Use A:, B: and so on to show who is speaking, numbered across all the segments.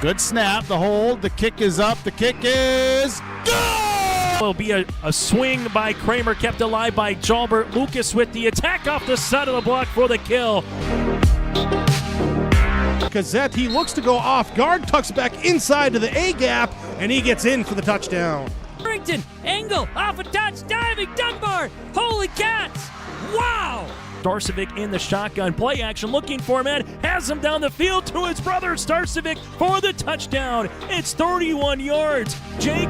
A: Good snap, the hold, the kick is up, the kick is good!
B: Will be a swing by Kramer, kept alive by Jalbert. Lucas with the attack off the side of the block for the kill.
C: Gazette, he looks to go off guard, tucks back inside to the A gap, and he gets in for the touchdown.
D: Harrington, angle, off a touch, diving, Dunbar, holy cats, wow!
B: Starcevic in the shotgun, play action, looking for him, and has him down the field to his brother Starcevic for the touchdown. It's 31 yards. Jake.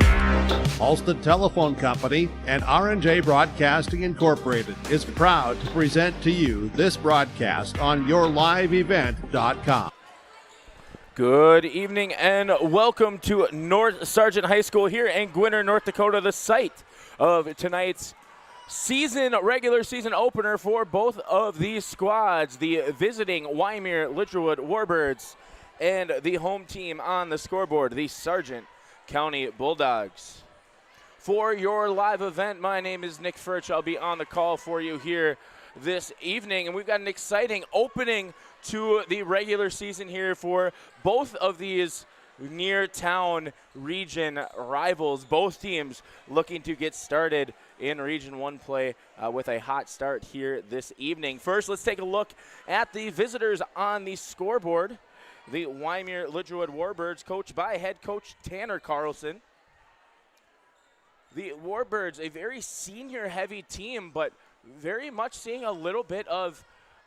E: Halsted Telephone Company and R&J Broadcasting Incorporated is proud to present to you this broadcast on yourliveevent.com.
F: Good evening and welcome to North Sargent High School here in Wyndmere, North Dakota, the site of tonight's regular season opener for both of these squads, the visiting Wyndmere-Lidgerwood Warbirds and the home team on the scoreboard, the Sargent County Bulldogs. For your live event, my name is Nick Furch. I'll be on the call for you here this evening, and we've got an exciting opening to the regular season here for both of these near town region rivals. Both teams looking to get started in Region 1 play with a hot start here this evening. First, let's take a look at the visitors on the scoreboard. The Wyndmere-Lidgerwood Warbirds, coached by head coach Tanner Carlson. The Warbirds, a very senior-heavy team, but very much seeing a little bit of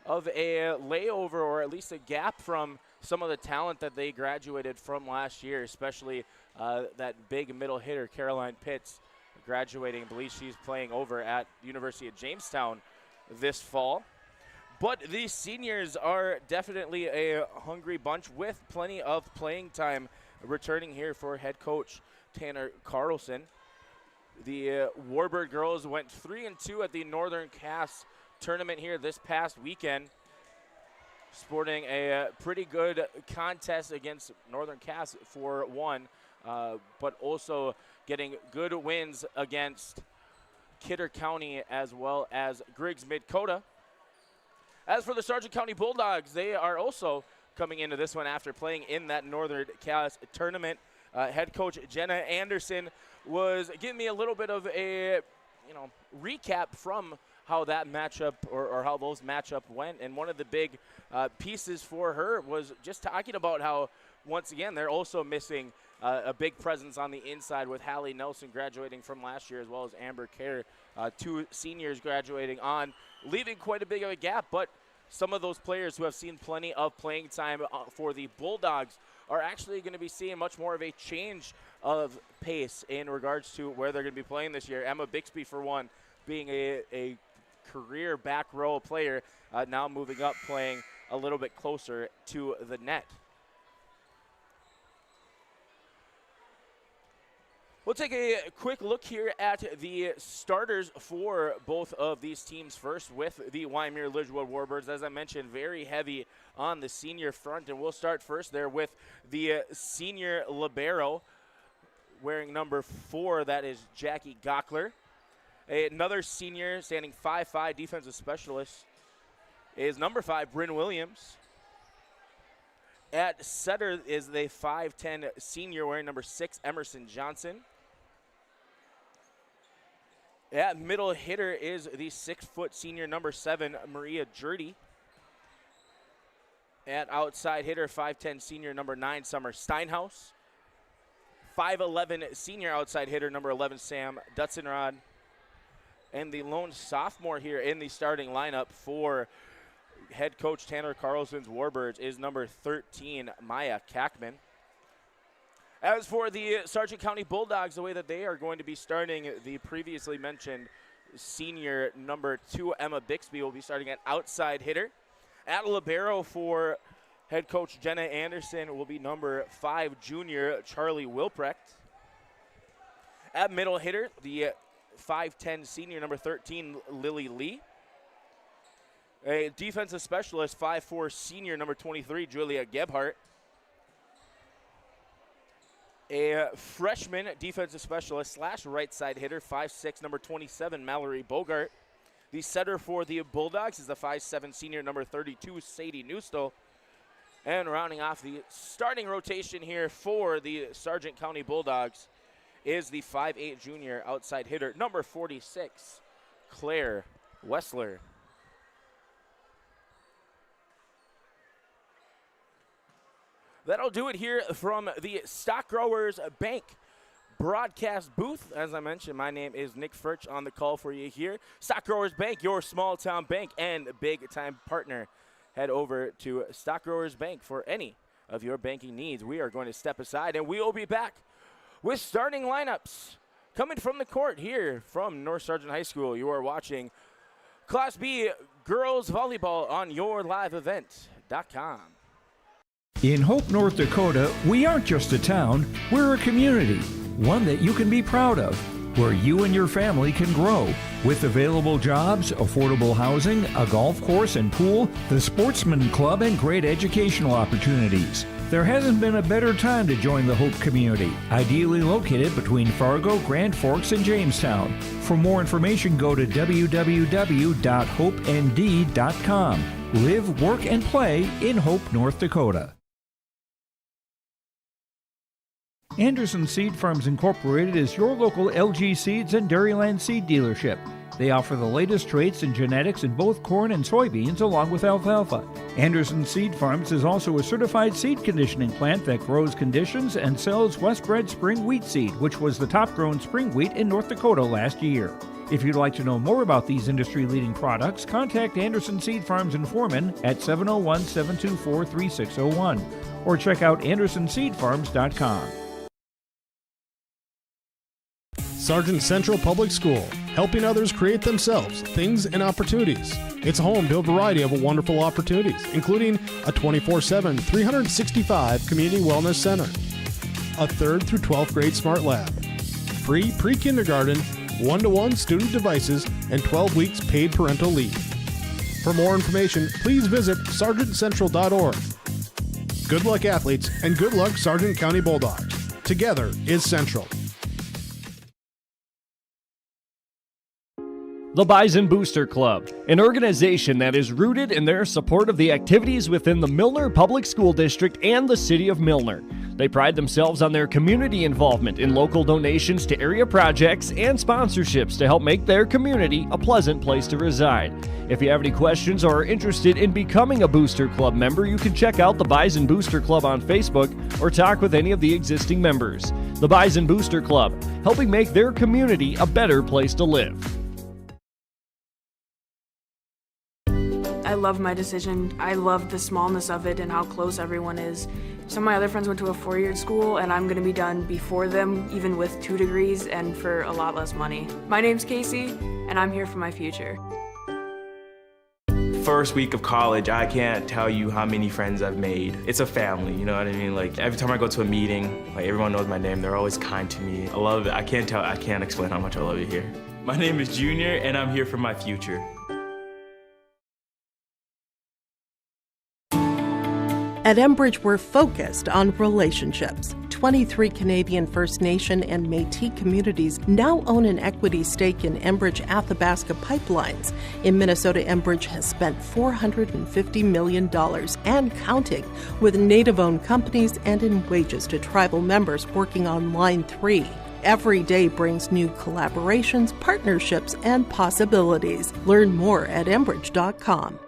F: a layover, or at least a gap from some of the talent that they graduated from last year, especially that big middle hitter, Caroline Pitts, graduating. I believe she's playing over at University of Jamestown this fall. But these seniors are definitely a hungry bunch with plenty of playing time returning here for head coach Tanner Carlson. The Warbird girls went 3-2 at the Northern Cass tournament here this past weekend, sporting a pretty good contest against Northern Cass 4-1, but also getting good wins against Kidder County as well as Griggs Mid-Dakota. As for the Sargent County Bulldogs, they are also coming into this one after playing in that Northern Cass tournament. Head coach Jenna Anderson was giving me a little bit of a recap from how that matchup or how those matchup went, and one of the big pieces for her was just talking about how, once again, they're also missing a big presence on the inside with Hallie Nelson graduating from last year, as well as Amber Kerr, two seniors graduating on, leaving quite a big of a gap. But some of those players who have seen plenty of playing time for the Bulldogs are actually going to be seeing much more of a change of pace in regards to where they're going to be playing this year. Emma Bixby, for one, being a career back row player, now moving up, playing a little bit closer to the net. We'll take a quick look here at the starters for both of these teams first with the Wyndmere-Lidgerwood Warbirds. As I mentioned, very heavy on the senior front, and we'll start first there with the senior libero wearing number 4, that is Jackie Gockler. Another senior standing 5'5", defensive specialist, is number 5, Bryn Williams. At setter is the 5'10" senior wearing number 6, Emerson Johnson. At middle hitter is the 6-foot senior number 7, Maria Jurdy. At outside hitter, 5'10" senior number 9, Summer Steinhaus. 5'11" senior outside hitter number 11, Sam Dutzenrod. And the lone sophomore here in the starting lineup for head coach Tanner Carlson's Warbirds is number 13, Maya Kackman. As for the Sargent County Bulldogs, the way that they are going to be starting, the previously mentioned senior number 2, Emma Bixby, will be starting at outside hitter. At libero for head coach Jenna Anderson will be number 5, junior Charlie Wilprecht. At middle hitter, the 5'10" senior number 13, Lily Lee. A defensive specialist, 5'4" senior number 23, Julia Gebhardt. A freshman defensive specialist / right side hitter, 5'6", number 27, Mallory Bogart. The setter for the Bulldogs is the 5'7" senior number 32, Sadie Newstall. And rounding off the starting rotation here for the Sargent County Bulldogs is the 5'8" junior outside hitter, number 46, Claire Wessler. That'll do it here from the Stock Growers Bank broadcast booth. As I mentioned, my name is Nick Furch on the call for you here. Stock Growers Bank, your small town bank and big time partner. Head over to Stock Growers Bank for any of your banking needs. We are going to step aside and we will be back with starting lineups coming from the court here from North Sargent High School. You are watching Class B Girls Volleyball on YourLiveEvent.com.
G: In Hope, North Dakota, we aren't just a town, we're a community, one that you can be proud of, where you and your family can grow. With available jobs, affordable housing, a golf course and pool, the Sportsman Club, and great educational opportunities. There hasn't been a better time to join the Hope community, ideally located between Fargo, Grand Forks, and Jamestown. For more information, go to www.hopend.com. Live, work, and play in Hope, North Dakota. Anderson Seed Farms Incorporated is your local LG Seeds and Dairyland seed dealership. They offer the latest traits and genetics in both corn and soybeans along with alfalfa. Anderson Seed Farms is also a certified seed conditioning plant that grows, conditions, and sells Westbred spring wheat seed, which was the top grown spring wheat in North Dakota last year. If you'd like to know more about these industry-leading products, contact Anderson Seed Farms in Foreman at 701-724-3601 or check out AndersonSeedFarms.com.
C: Sargent Central Public School, helping others create themselves, things, and opportunities. It's home to a variety of wonderful opportunities, including a 24/7, 365 community wellness center, a 3rd through 12th grade smart lab, free pre-kindergarten, one-to-one student devices, and 12 weeks paid parental leave. For more information, please visit sargentcentral.org. Good luck, athletes, and good luck, Sargent County Bulldogs. Together is Central.
H: The Bison Booster Club, an organization that is rooted in their support of the activities within the Milner Public School District and the City of Milner. They pride themselves on their community involvement in local donations to area projects and sponsorships to help make their community a pleasant place to reside. If you have any questions or are interested in becoming a Booster Club member, you can check out the Bison Booster Club on Facebook or talk with any of the existing members. The Bison Booster Club, helping make their community a better place to live.
I: I love my decision. I love the smallness of it and how close everyone is. Some of my other friends went to a 4-year school and I'm gonna be done before them, even with 2 degrees and for a lot less money. My name's Casey and I'm here for my future.
J: First week of college, I can't tell you how many friends I've made. It's a family, you know what I mean? Like every time I go to a meeting, like everyone knows my name. They're always kind to me. I love it. I can't explain how much I love it here. My name is Junior and I'm here for my future.
K: At Enbridge, we're focused on relationships. 23 Canadian First Nation and Métis communities now own an equity stake in Enbridge Athabasca Pipelines. In Minnesota, Enbridge has spent $450 million and counting with Native-owned companies and in wages to tribal members working on Line 3. Every day brings new collaborations, partnerships, and possibilities. Learn more at Enbridge.com.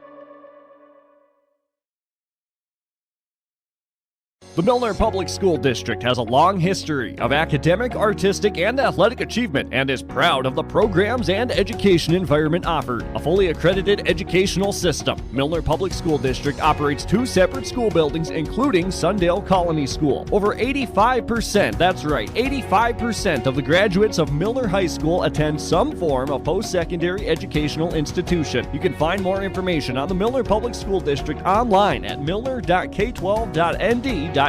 H: The Milner Public School District has a long history of academic, artistic, and athletic achievement and is proud of the programs and education environment offered. A fully accredited educational system, Milner Public School District operates 2 separate school buildings, including Sundale Colony School. Over 85%, that's right, 85% of the graduates of Milner High School attend some form of post-secondary educational institution. You can find more information on the Milner Public School District online at milner.k12.nd.us.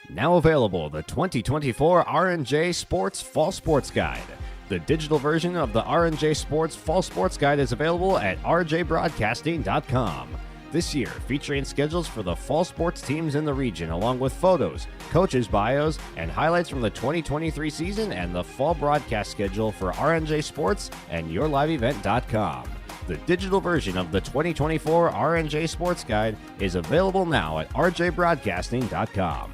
L: Now available, the 2024 R&J Sports Fall Sports Guide. The digital version of the R&J Sports Fall Sports Guide is available at rjbroadcasting.com. This year, featuring schedules for the fall sports teams in the region, along with photos, coaches' bios, and highlights from the 2023 season and the fall broadcast schedule for R&J Sports and YourLiveEvent.com. The digital version of the 2024 RNJ Sports Guide is available now at rjbroadcasting.com.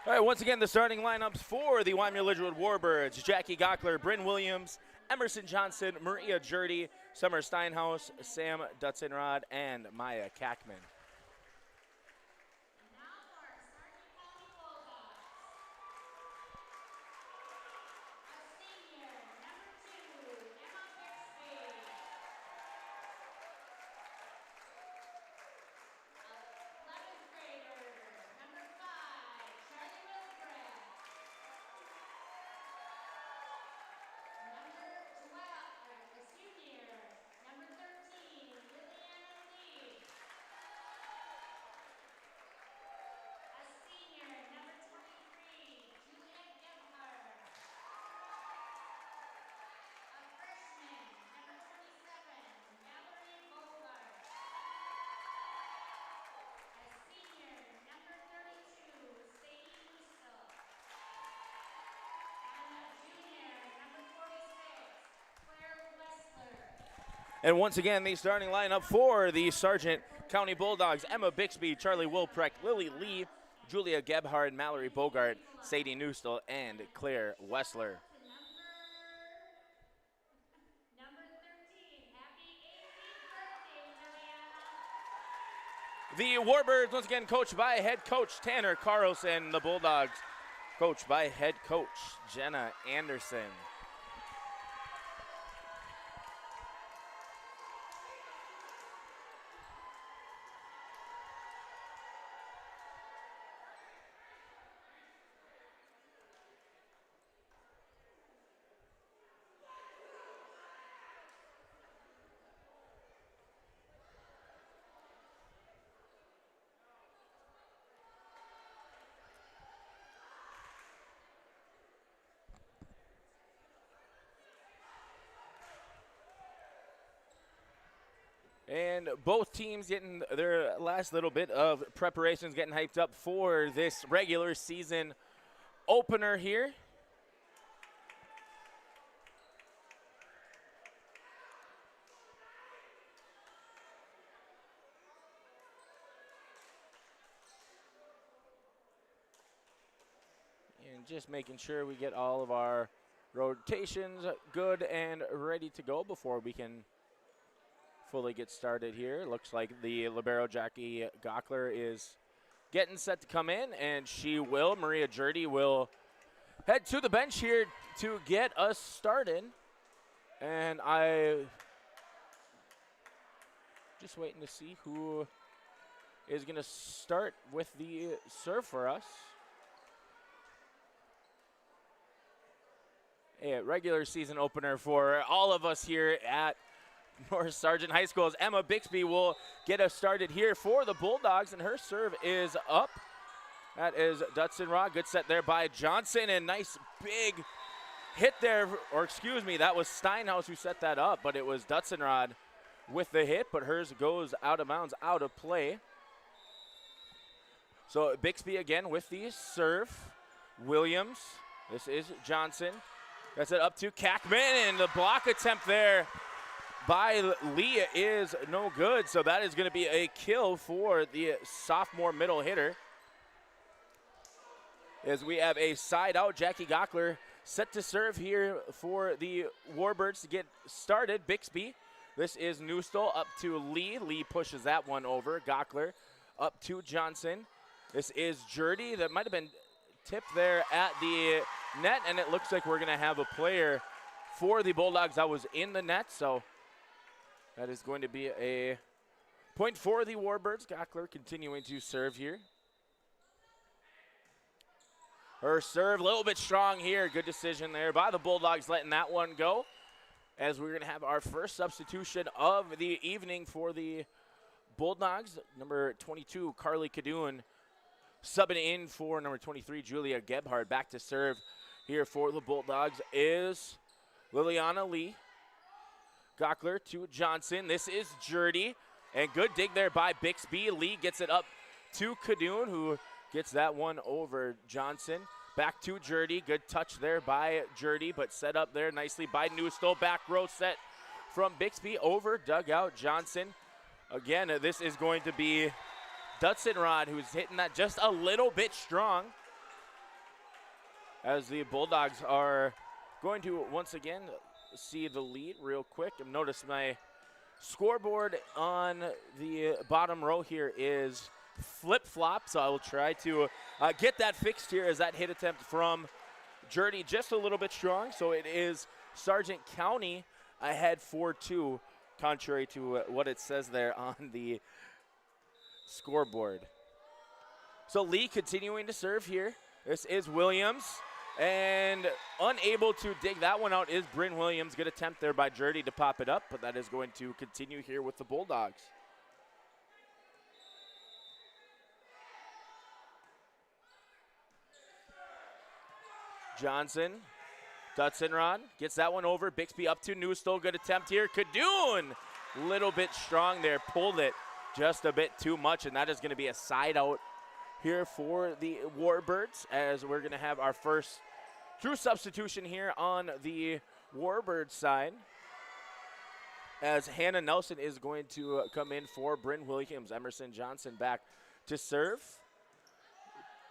F: All right, once again, the starting lineups for the Wyndmere-Lidgerwood Warbirds: Jackie Gockler, Bryn Williams, Emerson Johnson, Maria Jurdy, Summer Steinhaus, Sam Dutzenrod, and Maya Kackman. And once again, the starting lineup for the Sargent County Bulldogs: Emma Bixby, Charlie Wilprecht, Lily Lee, Julia Gebhard, Mallory Bogart, Sadie Newstall, and Claire Wessler. The Warbirds, once again, coached by head coach Tanner Carlson. The Bulldogs, coached by head coach Jenna Anderson. And both teams getting their last little bit of preparations, getting hyped up for this regular season opener here. And just making sure we get all of our rotations good and ready to go before we can fully get started here. Looks like the libero Jackie Gockler is getting set to come in, and she will. Maria Jurdy will head to the bench here to get us started. And I just waiting to see who is going to start with the serve for us. A regular season opener for all of us here at North Sargent High School, as Emma Bixby will get us started here for the Bulldogs, and her serve is up. That is Dutzenrod. Good set there by Johnson, and nice big hit there, or excuse me, that was Steinhaus who set that up, but it was Dutzenrod with the hit, but hers goes out of bounds, out of play. So Bixby again with the serve. Williams, this is Johnson. That's it up to Kackman, and the block attempt there by Lee is no good, so that is going to be a kill for the sophomore middle hitter. As we have a side out, Jackie Gockler set to serve here for the Warbirds to get started. Bixby, this is Newstall up to Lee. Lee pushes that one over. Gockler up to Johnson. This is Jurdy. That might have been tip there at the net, and it looks like we're going to have a player for the Bulldogs that was in the net, so that is going to be a point for the Warbirds. Gockler continuing to serve here. Her serve a little bit strong here. Good decision there by the Bulldogs, letting that one go, as we're going to have our first substitution of the evening for the Bulldogs. Number 22, Carly Kadoon, subbing in for number 23, Julia Gebhardt. Back to serve here for the Bulldogs is Liliana Lee. Gockler to Johnson. This is Jurdy. And good dig there by Bixby. Lee gets it up to Kadoon, who gets that one over Johnson. Back to Jurdy. Good touch there by Jurdy, but set up there nicely by Newstall. Back row set from Bixby over dugout Johnson. Again, this is going to be Dutzenrod, who's hitting that just a little bit strong, as the Bulldogs are going to once again see the lead real quick. And notice my scoreboard on the bottom row here is flip-flop, so I will try to get that fixed here, as that hit attempt from Jurdy just a little bit strong. So it is Sargent County ahead 4-2, contrary to what it says there on the scoreboard. So Lee continuing to serve here. This is Williams, and unable to dig that one out is Bryn Williams. Good attempt there by Jurdy to pop it up, but that is going to continue here with the Bulldogs. Johnson, Dutzenrod gets that one over. Bixby up to Newstall. Good attempt here. Kadoon, little bit strong there. Pulled it just a bit too much, and that is going to be a side out here for the Warbirds, as we're going to have our first true substitution here on the Warbird side, as Hannah Nelson is going to come in for Bryn Williams. Emerson Johnson back to serve.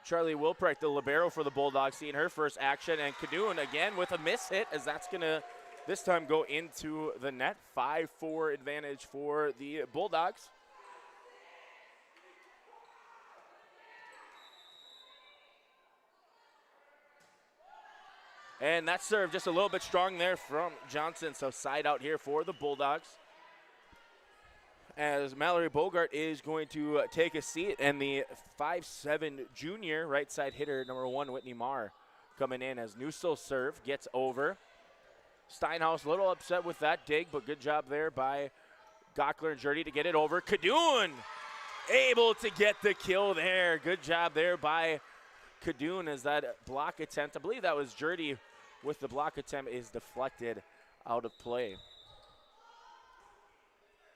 F: Charlie Wilprecht, the libero for the Bulldogs, seeing her first action, and Kadoon again with a miss hit, as that's going to this time go into the net. 5-4 advantage for the Bulldogs. And that serve just a little bit strong there from Johnson, so side out here for the Bulldogs, as Mallory Bogart is going to take a seat, and the 5'7" junior right side hitter, number 1, Whitney Marr, coming in as Newstall serve gets over. Steinhaus a little upset with that dig, but good job there by Gockler and Jurdy to get it over. Kadoon able to get the kill there. Good job there by Kadoon, as that block attempt, I believe that was Jurdy with the block attempt, is deflected out of play.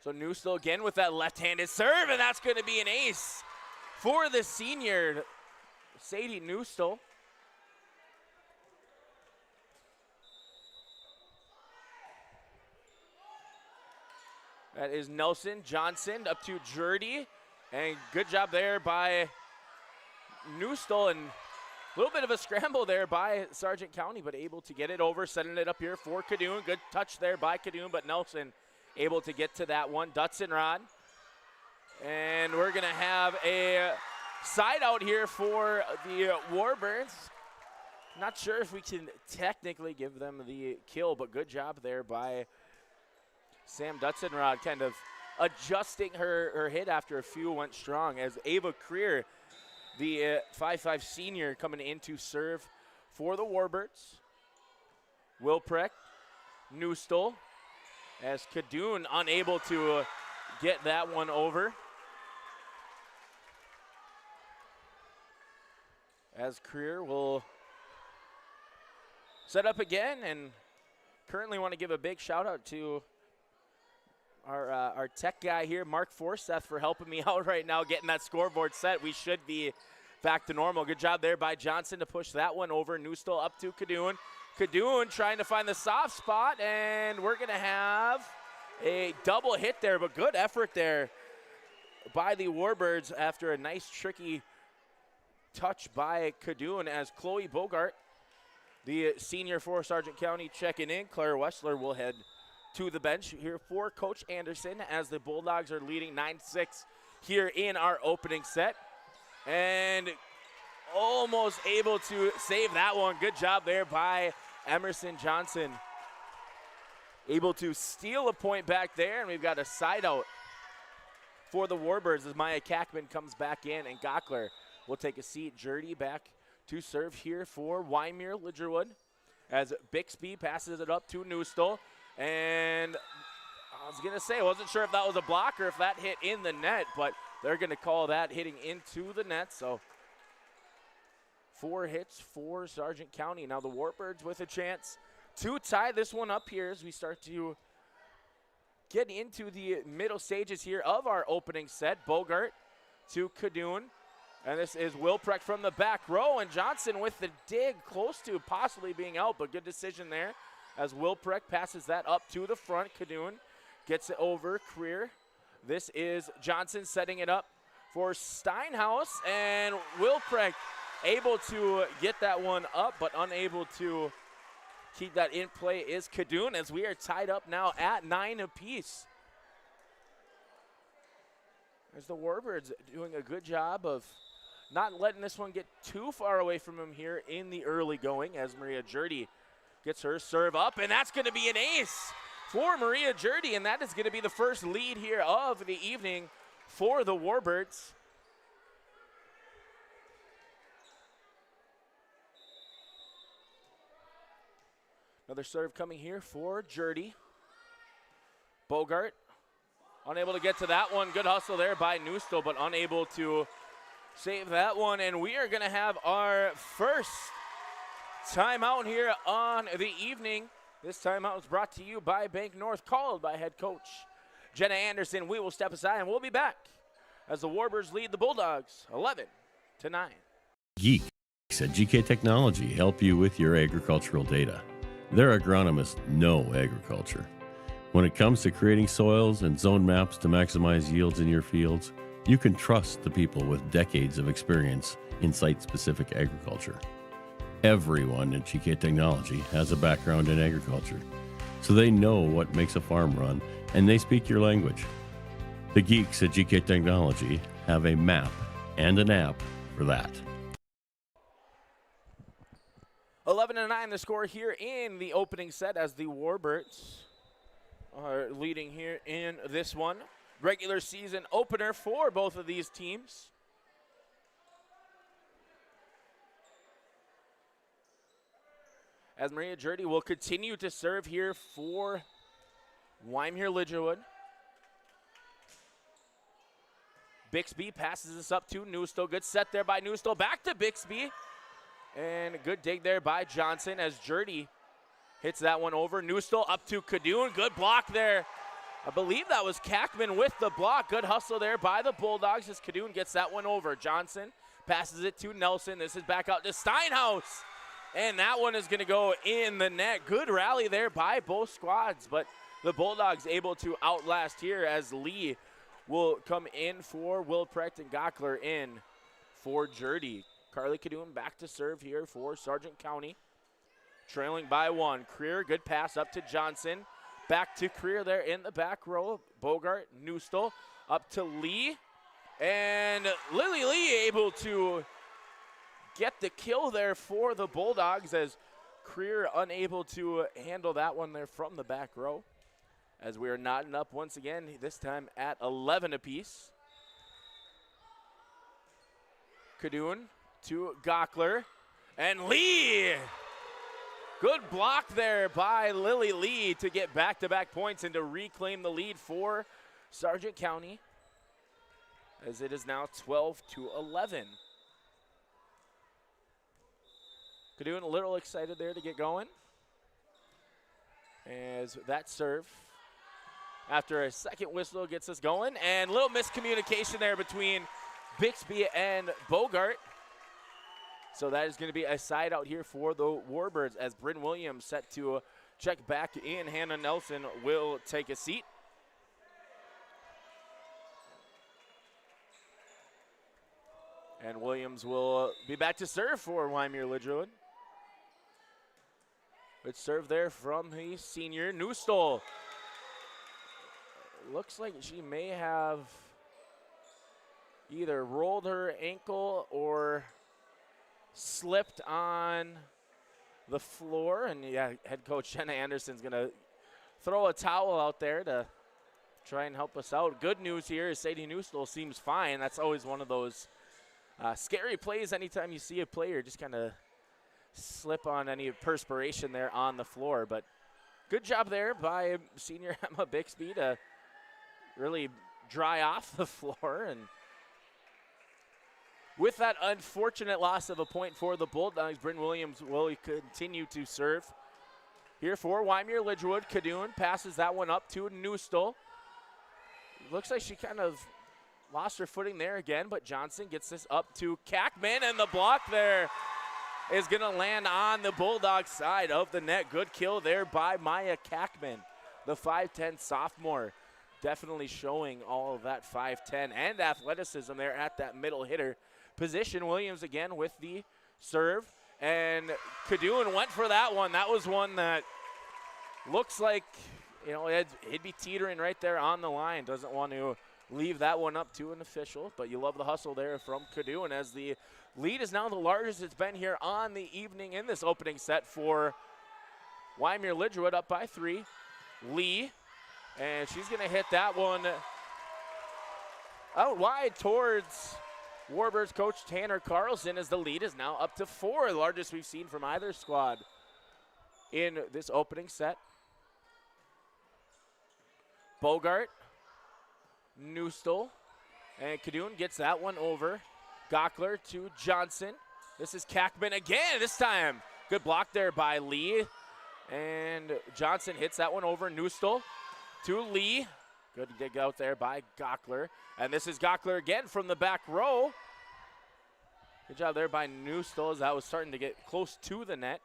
F: So Newstall again with that left-handed serve, and that's going to be an ace for the senior, Sadie Newstall. That is Nelson. Johnson up to Jurdy, and good job there by Newstall, and a little bit of a scramble there by Sargent County, but able to get it over, setting it up here for Kadoon. Good touch there by Kadoon, but Nelson able to get to that one. Dutzenrod. And we're going to have a side out here for the Warbirds. Not sure if we can technically give them the kill, but good job there by Sam Dutzenrod, kind of adjusting her hit after a few went strong, as Ava Creer, the 5'5" senior, coming in to serve for the Warbirds. Wilprecht, Newstall, as Kadoon unable to get that one over. As Creer will set up again, and currently want to give a big shout out to our tech guy here, Mark Forseth, for helping me out right now, getting that scoreboard set. We should be back to normal. Good job there by Johnson to push that one over. Newstall up to Kadoon. Kadoon trying to find the soft spot, and we're going to have a double hit there, but good effort there by the Warbirds after a nice tricky touch by Kadoon, as Chloe Bogart, the senior for Sargent County, checking in. Claire Wessler will head to the bench here for Coach Anderson, as the Bulldogs are leading 9-6 here in our opening set. And almost able to save that one. Good job there by Emerson Johnson. Able to steal a point back there, and we've got a side out for the Warbirds as Maya Kackman comes back in, and Gockler will take a seat. Jurdy back to serve here for Wyndmere-Lidgerwood as Bixby passes it up to Newstall. And I was going to say, I wasn't sure if that was a block or if that hit in the net, but they're going to call that hitting into the net. So 4 hits for Sargent County. Now the Warbirds with a chance to tie this one up here as we start to get into the middle stages here of our opening set. Bogart to Kadoon. And this is Wilprecht from the back row, and Johnson with the dig, close to possibly being out, but good decision there as Wilprecht passes that up to the front. Kadoon gets it over Creer. This is Johnson setting it up for Steinhaus, and Wilprecht able to get that one up, but unable to keep that in play is Kadoon as we are tied up now at 9 apiece. As the Warbirds doing a good job of not letting this one get too far away from him here in the early going as Maria Jurdy gets her serve up, and that's going to be an ace for Maria Jurdy, and that is going to be the first lead here of the evening for the Warbirds. Another serve coming here for Jurdy. Bogart unable to get to that one. Good hustle there by Newstall, but unable to save that one, and we are going to have our first timeout here on the evening. This timeout was brought to you by Bank North, called by head coach Jenna Anderson. We will step aside, and we'll be back as the Warbirds lead the Bulldogs 11-9.
M: Geeks at GK Technology help you with your agricultural data. Their agronomists know agriculture. When it comes to creating soils and zone maps to maximize yields in your fields, you can trust the people with decades of experience in site-specific agriculture. Everyone at GK Technology has a background in agriculture, so they know what makes a farm run, and they speak your language. The geeks at GK Technology have a map and an app for that.
F: 11-9 the score here in the opening set as the Warbirds are leading here in this one. Regular season opener for both of these teams. As Maria Jurdy will continue to serve here for Wyndmere-Lidgerwood. Bixby passes this up to Newstall. Good set there by Newstall. Back to Bixby. And a good dig there by Johnson as Jurdy hits that one over. Newstall up to Kadoon. Good block there. I believe that was Kackman with the block. Good hustle there by the Bulldogs as Kadoon gets that one over. Johnson passes it to Nelson. This is back out to Steinhaus. And that one is going to go in the net. Good rally there by both squads, but the Bulldogs able to outlast here as Lee will come in for Wilprecht and Gockler in for Jurdy. Carly Kadoon back to serve here for Sargent County. Trailing by 1. Creer, good pass up to Johnson. Back to Creer there in the back row. Bogart, Newstall, up to Lee. And Lily Lee able to get the kill there for the Bulldogs as Creer unable to handle that one there from the back row. As we are knotting up once again, this time at 11 apiece. Kadoon to Gockler. And Lee! Good block there by Lily Lee to get back-to-back points and to reclaim the lead for Sargent County, as it is now 12-11. Kadoon a little excited there to get going, as that serve after a second whistle gets us going, and a little miscommunication there between Bixby and Bogart. So that is going to be a side out here for the Warbirds as Bryn Williams set to check back in. Hannah Nelson will take a seat. And Williams will be back to serve for Wyndmere-Lidgerwood. Good serve there from the senior Newstall. Looks like she may have either rolled her ankle or slipped on the floor, and yeah, head coach Jenna Anderson's gonna throw a towel out there to try and help us out. Good news here is Sadie Newstall seems fine. That's always one of those scary plays anytime you see a player just kind of slip on any perspiration there on the floor. But good job there by senior Emma Bixby to really dry off the floor. And with that unfortunate loss of a point for the Bulldogs, Bryn Williams will continue to serve. Here for Wyndmere-Lidgerwood, Kadoon passes that one up to Newstall. Looks like she kind of lost her footing there again, but Johnson gets this up to Kackman, and the block there is going to land on the Bulldogs side of the net. Good kill there by Maya Kackman, the 5'10 sophomore. Definitely showing all of that 5'10 and athleticism there at that middle hitter position. Williams again with the serve, and Kadoon went for that one. That was one that looks like, you know, it'd be teetering right there on the line. Doesn't want to leave that one up to an official, but you love the hustle there from Kadoon as the lead is now the largest it's been here on the evening in this opening set for Wyndmere-Lidgerwood, up by 3. Lee, and she's going to hit that one out wide towards Warbirds coach Tanner Carlson, as the lead is now up to 4, the largest we've seen from either squad in this opening set. Bogart, Newstall, and Kadoon gets that one over. Gockler to Johnson. This is Kackman again, this time. Good block there by Lee. And Johnson hits that one over. Newstall to Lee. Good dig out there by Gockler. And this is Gockler again from the back row. Good job there by Newstall as that was starting to get close to the net.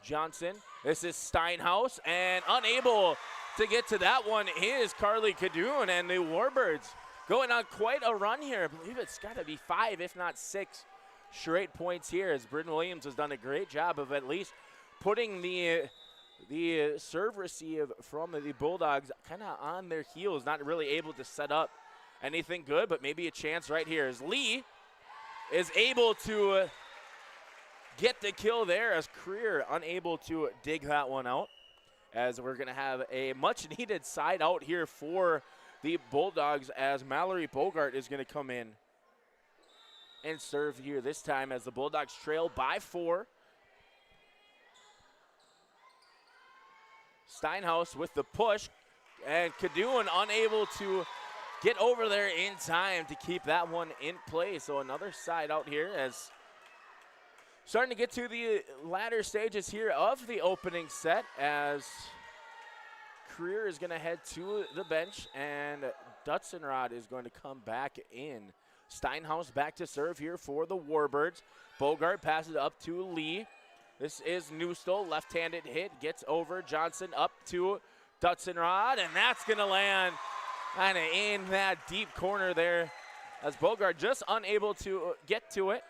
F: Johnson, this is Steinhaus, and unable to get to that one is Carly Kadoon, and the Warbirds going on quite a run here. I believe it's got to be 5, if not 6 straight points here, as Bryn Williams has done a great job of at least putting the serve receive from the Bulldogs kind of on their heels, not really able to set up anything good, but maybe a chance right here as Lee is able to get the kill there, as Creer unable to dig that one out, as we're going to have a much-needed side out here for the Bulldogs, as Mallory Bogart is going to come in and serve here this time as the Bulldogs trail by 4. Steinhaus with the push, and Kadoon unable to get over there in time to keep that one in play. So another side out here, as starting to get to the latter stages here of the opening set, as Creer is going to head to the bench and Dutzenrod is going to come back in. Steinhaus back to serve here for the Warbirds. Bogart passes up to Lee. This is Newstall, left-handed hit, gets over Johnson up to Dutzenrod, and that's going to land kind of in that deep corner there, as Bogart just unable to get to it.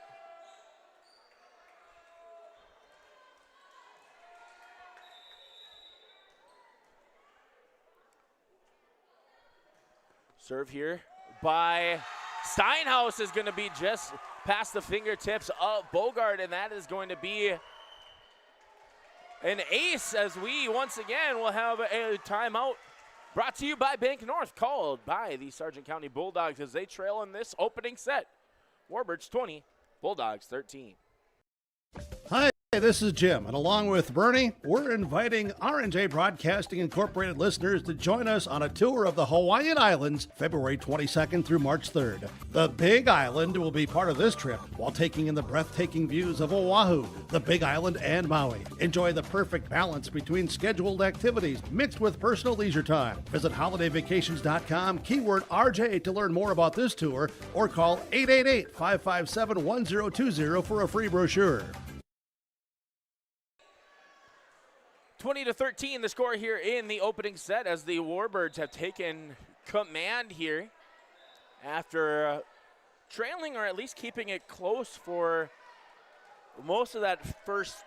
F: Serve here by Steinhaus is going to be just past the fingertips of Bogart, and that is going to be an ace, as we once again will have a timeout brought to you by Bank North, called by the Sargent County Bulldogs as they trail in this opening set. Warbirds 20, Bulldogs 13.
E: Hi, this is Jim, and along with Bernie, we're inviting R&J Broadcasting Incorporated listeners to join us on a tour of the Hawaiian Islands, February 22nd through March 3rd. The Big Island will be part of this trip, while taking in the breathtaking views of Oahu, the Big Island, and Maui. Enjoy the perfect balance between scheduled activities mixed with personal leisure time. Visit holidayvacations.com, keyword RJ, to learn more about this tour, or call 888-557-1020 for a free brochure.
F: 20-13, the score here in the opening set, as the Warbirds have taken command here after trailing, or at least keeping it close for most of that first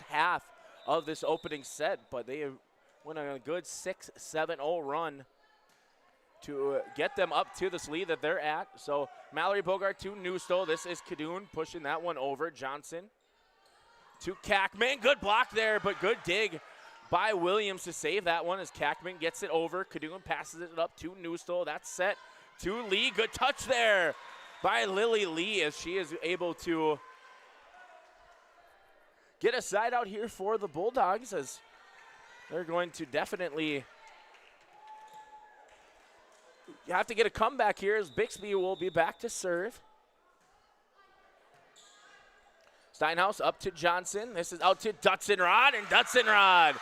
F: half of this opening set. But they went on a good 6-7-0 run to get them up to this lead that they're at. So Mallory Bogart to Newstole. This is Kadoon pushing that one over. Johnson to Kackman. Good block there, but good dig by Williams to save that one as Kackman gets it over. Kadoon passes it up to Newstole. That's set to Lee. Good touch there by Lily Lee as she is able to get a side out here for the Bulldogs, as they're going to definitely have to get a comeback here as Bixby will be back to serve. Steinhaus up to Johnson. This is out to Dutzenrod, and Dutzenrod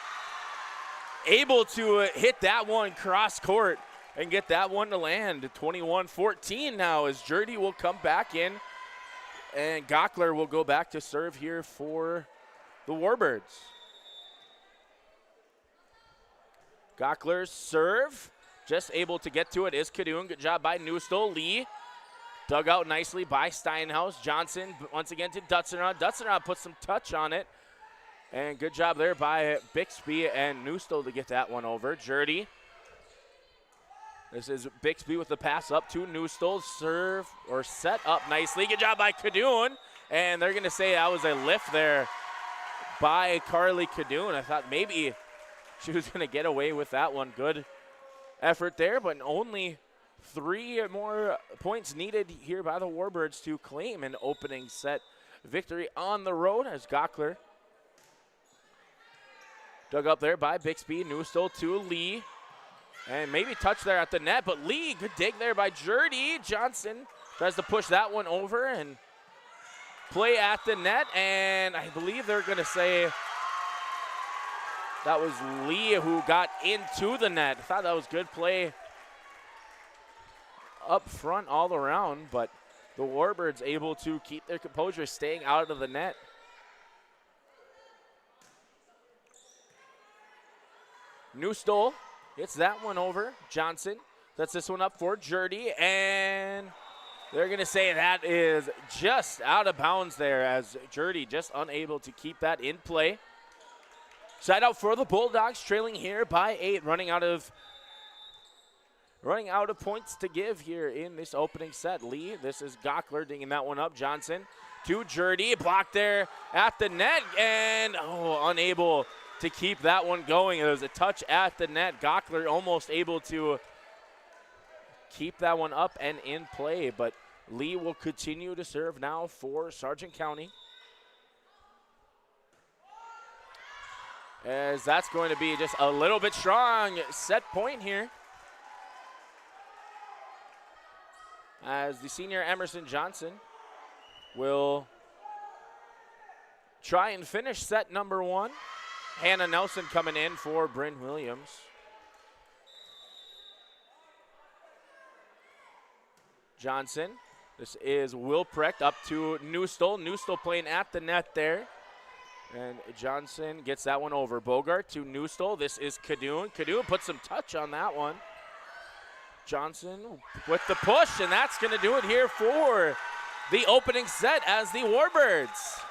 F: able to hit that one cross court and get that one to land. 21-14 now as Jurdy will come back in, and Gockler will go back to serve here for the Warbirds. Gockler's serve, just able to get to it is Kadoon. Good job by Newstole. Lee dug out nicely by Steinhaus. Johnson once again to Dutzenrod. Dutzenrod puts some touch on it. And good job there by Bixby and Newstole to get that one over. Jurdy. This is Bixby with the pass up to Newstole. Serve or set up nicely. Good job by Kadoon. And they're going to say that was a lift there by Carly Kadoon. I thought maybe she was going to get away with that one. Good effort there, but only 3 more points needed here by the Warbirds to claim an opening set victory on the road as Gockler dug up there by Bixby. Newstole to Lee. And maybe touch there at the net, but Lee, good dig there by Jurdy. Johnson tries to push that one over and play at the net. And I believe they're going to say that was Lee who got into the net. I thought that was good play up front all around, but the Warbirds able to keep their composure, staying out of the net. Newstole gets that one over. Johnson sets this one up for Jurdy, and they're going to say that is just out of bounds there as Jurdy just unable to keep that in play. Side out for the Bulldogs, trailing here by 8, running out of points to give here in this opening set. Lee, this is Gockler dinging that one up. Johnson to Jurdy, blocked there at the net, and unable to keep that one going. It was a touch at the net. Gockler almost able to keep that one up and in play, but Lee will continue to serve now for Sargent County. As that's going to be just a little bit strong set point here. As the senior Emerson Johnson will try and finish set number 1. Hannah Nelson coming in for Bryn Williams. Johnson, this is Wilprecht up to Newstole. Newstole playing at the net there. And Johnson gets that one over. Bogart to Newstole. This is Kadoon. Kadoon puts some touch on that one. Johnson with the push, and that's going to do it here for the opening set as the Warbirds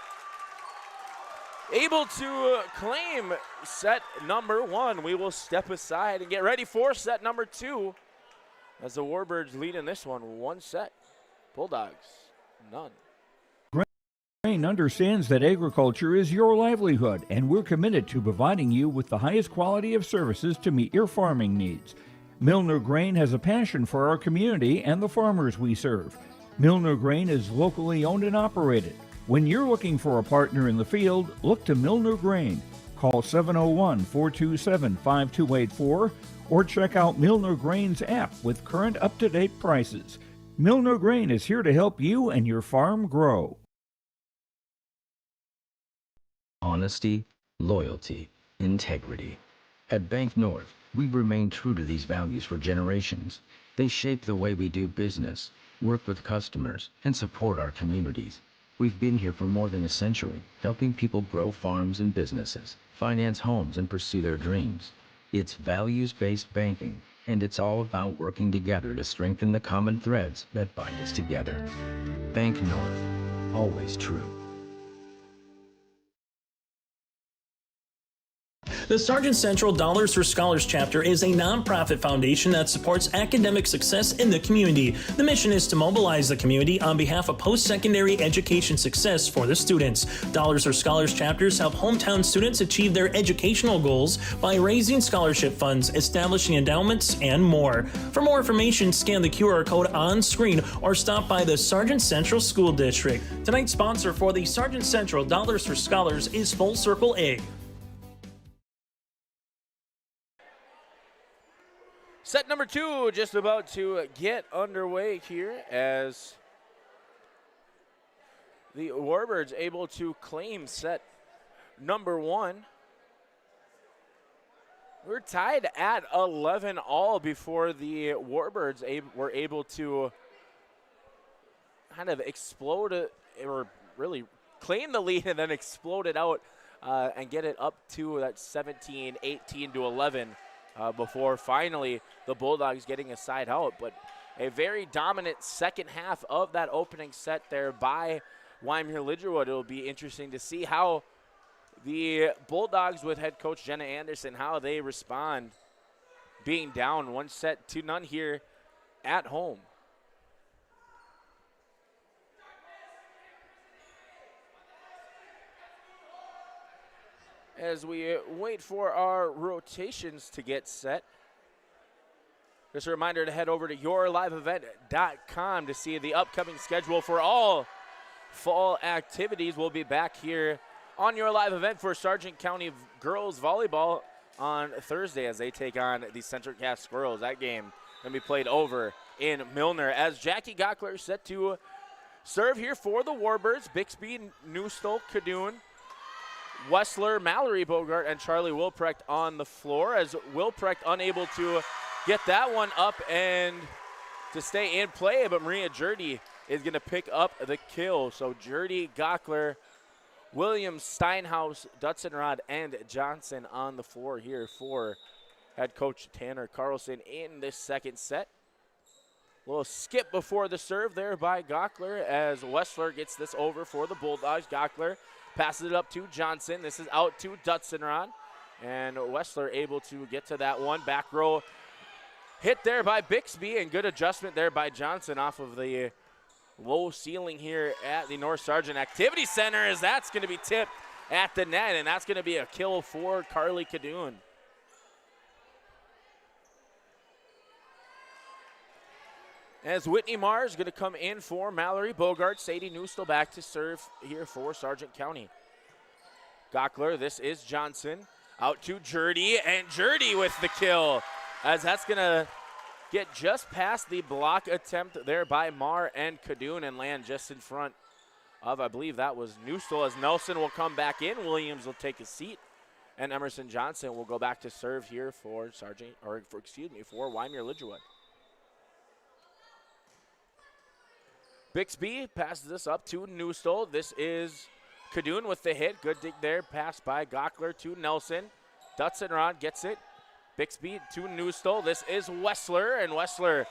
F: able to claim set number 1. We will step aside and get ready for set number 2 as the Warbirds lead in this one 1 set. Bulldogs, none.
G: Grain understands that agriculture is your livelihood, and we're committed to providing you with the highest quality of services to meet your farming needs. Milner Grain has a passion for our community and the farmers we serve. Milner Grain is locally owned and operated. When you're looking for a partner in the field, look to Milner Grain. Call 701-427-5284 or check out Milner Grain's app with current up-to-date prices. Milner Grain is here to help you and your farm grow.
N: Honesty, loyalty, integrity. At Bank North, we've remained true to these values for generations. They shape the way we do business, work with customers, and support our communities. We've been here for more than a century, helping people grow farms and businesses, finance homes, and pursue their dreams. It's values-based banking, and it's all about working together to strengthen the common threads that bind us together. Bank North, always true.
B: The Sargent Central Dollars for Scholars chapter is a nonprofit foundation that supports academic success in the community. The mission is to mobilize the community on behalf of post-secondary education success for the students. Dollars for Scholars chapters help hometown students achieve their educational goals by raising scholarship funds, establishing endowments, and more. For more information, scan the QR code on screen or stop by the Sargent Central School District. Tonight's sponsor for the Sargent Central Dollars for Scholars is Full Circle Egg.
F: Set number 2 just about to get underway here as the Warbirds able to claim set number 1. We're tied at 11 all before the Warbirds were able to kind of explode or really claim the lead and then explode it out and get it up to that 17, 18 to 11 before finally the Bulldogs getting a side out. But a very dominant second half of that opening set there by Wyndmere-Lidgerwood. It'll be interesting to see how the Bulldogs with head coach Jenna Anderson, how they respond being down 1-0 here at home. As we wait for our rotations to get set, just a reminder to head over to yourliveevent.com to see the upcoming schedule for all fall activities. We'll be back here on your live event for Sargent County Girls Volleyball on Thursday as they take on the Central Cass Squirrels. That game going to be played over in Milner as Jackie Gockler set to serve here for the Warbirds. Bixby, Newstall, Cadoon, Wessler, Mallory Bogart, and Charlie Wilprecht on the floor as Wilprecht unable to get that one up and to stay in play, but Maria Jurdy is going to pick up the kill. So Jurdy, Gockler, Williams, Steinhaus, Dutzenrod, and Johnson on the floor here for head coach Tanner Carlson in this second set. A little skip before the serve there by Gockler as Wessler gets this over for the Bulldogs. Gockler passes it up to Johnson. This is out to Dutzenrod. And Wessler able to get to that one. Back row hit there by Bixby, and good adjustment there by Johnson off of the low ceiling here at the North Sargent Activity Center as that's going to be tipped at the net, and that's going to be a kill for Carly Cadoon. As Whitney Marr is going to come in for Mallory Bogart, Sadie Newstall back to serve here for Sargent County. Gockler, this is Johnson, out to Jurdy, and Jurdy with the kill as that's going to get just past the block attempt there by Marr and Cadoon and land just in front of, I believe that was Newstall, as Nelson will come back in. Williams will take a seat, and Emerson Johnson will go back to serve here for for Wyndmere-Lidgerwood. Bixby passes this up to Newstall. This is Cadoon with the hit. Good dig there. Pass by Gockler to Nelson. Dutzenrod gets it. Bixby to Newstall. This is Wessler, and Wessler,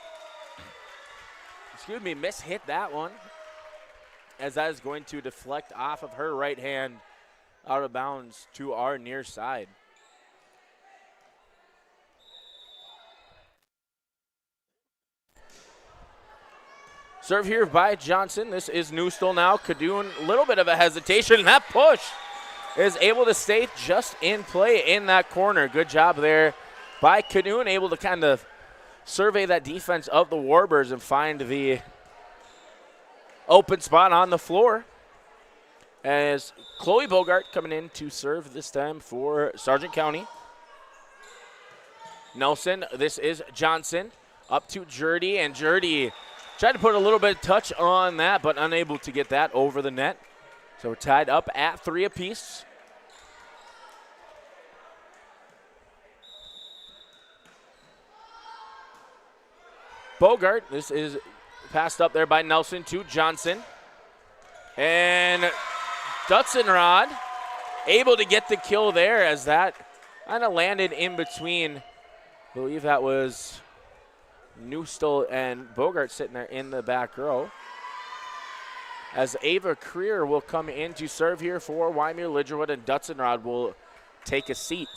F: mishit that one as that is going to deflect off of her right hand out of bounds to our near side. Serve here by Johnson. This is Newstall now. Cadoon, a little bit of a hesitation. That push is able to stay just in play in that corner. Good job there by Cadoon, able to kind of survey that defense of the Warbirds and find the open spot on the floor. As Chloe Bogart coming in to serve this time for Sargent County. Nelson, this is Johnson. Up to Jurdy, and Jurdy tried to put a little bit of touch on that, but unable to get that over the net. So we're tied up at 3 apiece. Bogart, this is passed up there by Nelson to Johnson. And Dutzenrod able to get the kill there as that kind of landed in between. I believe that was Newstall and Bogart sitting there in the back row. As Ava Creer will come in to serve here for Wyndmere-Lidgerwood, and Dutzenrod will take a seat.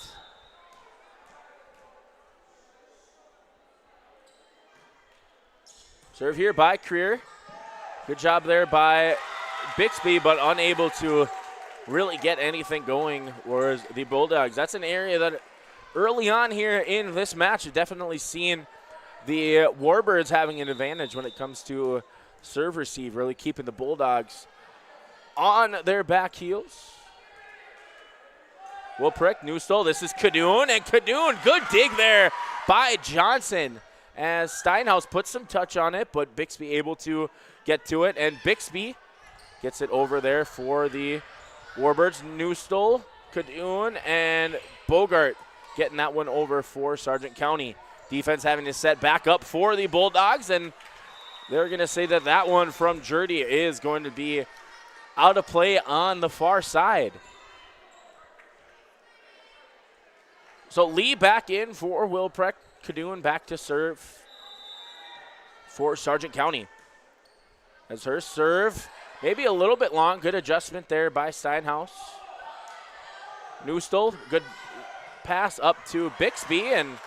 F: Serve here by Creer. Good job there by Bixby, but unable to really get anything going was the Bulldogs. That's an area that early on here in this match, you've definitely seen the Warbirds having an advantage when it comes to serve receive, really keeping the Bulldogs on their back heels. Will Prick, Newstall, this is Kadoon, and Kadoon, good dig there by Johnson as Steinhaus puts some touch on it, but Bixby able to get to it, and Bixby gets it over there for the Warbirds. Newstall, Kadoon, and Bogart getting that one over for Sargent County. Defense having to set back up for the Bulldogs, and they're going to say that that one from Jurdy is going to be out of play on the far side. So Lee back in for Wilprecht. Kadoon back to serve for Sargent County. As her serve, maybe a little bit long. Good adjustment there by Steinhaus. Newstall, good pass up to Bixby, and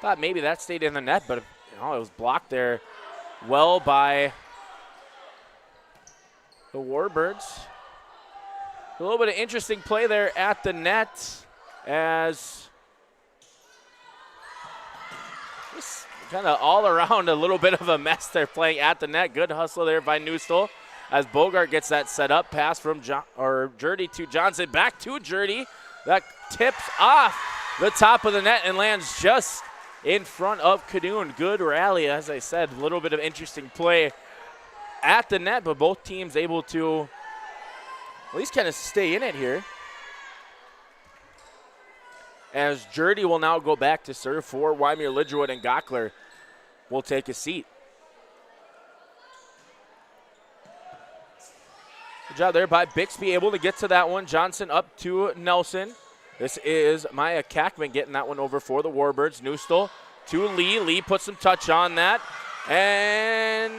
F: thought maybe that stayed in the net, but it was blocked there well by the Warbirds. A little bit of interesting play there at the net as just kind of all around a little bit of a mess they're playing at the net. Good hustle there by Newstall as Bogart gets that set up. Pass from Jurdy to Johnson. Back to Jurdy. That tips off the top of the net and lands just in front of Kadoon. Good rally, as I said. A little bit of interesting play at the net, but both teams able to at least kind of stay in it here. As Jurdy will now go back to serve for Wyndmere-Lidgerwood, and Gockler will take a seat. Good job there by Bixby, able to get to that one. Johnson up to Nelson. This is Maya Kackman getting that one over for the Warbirds. Newstall to Lee. Lee puts some touch on that and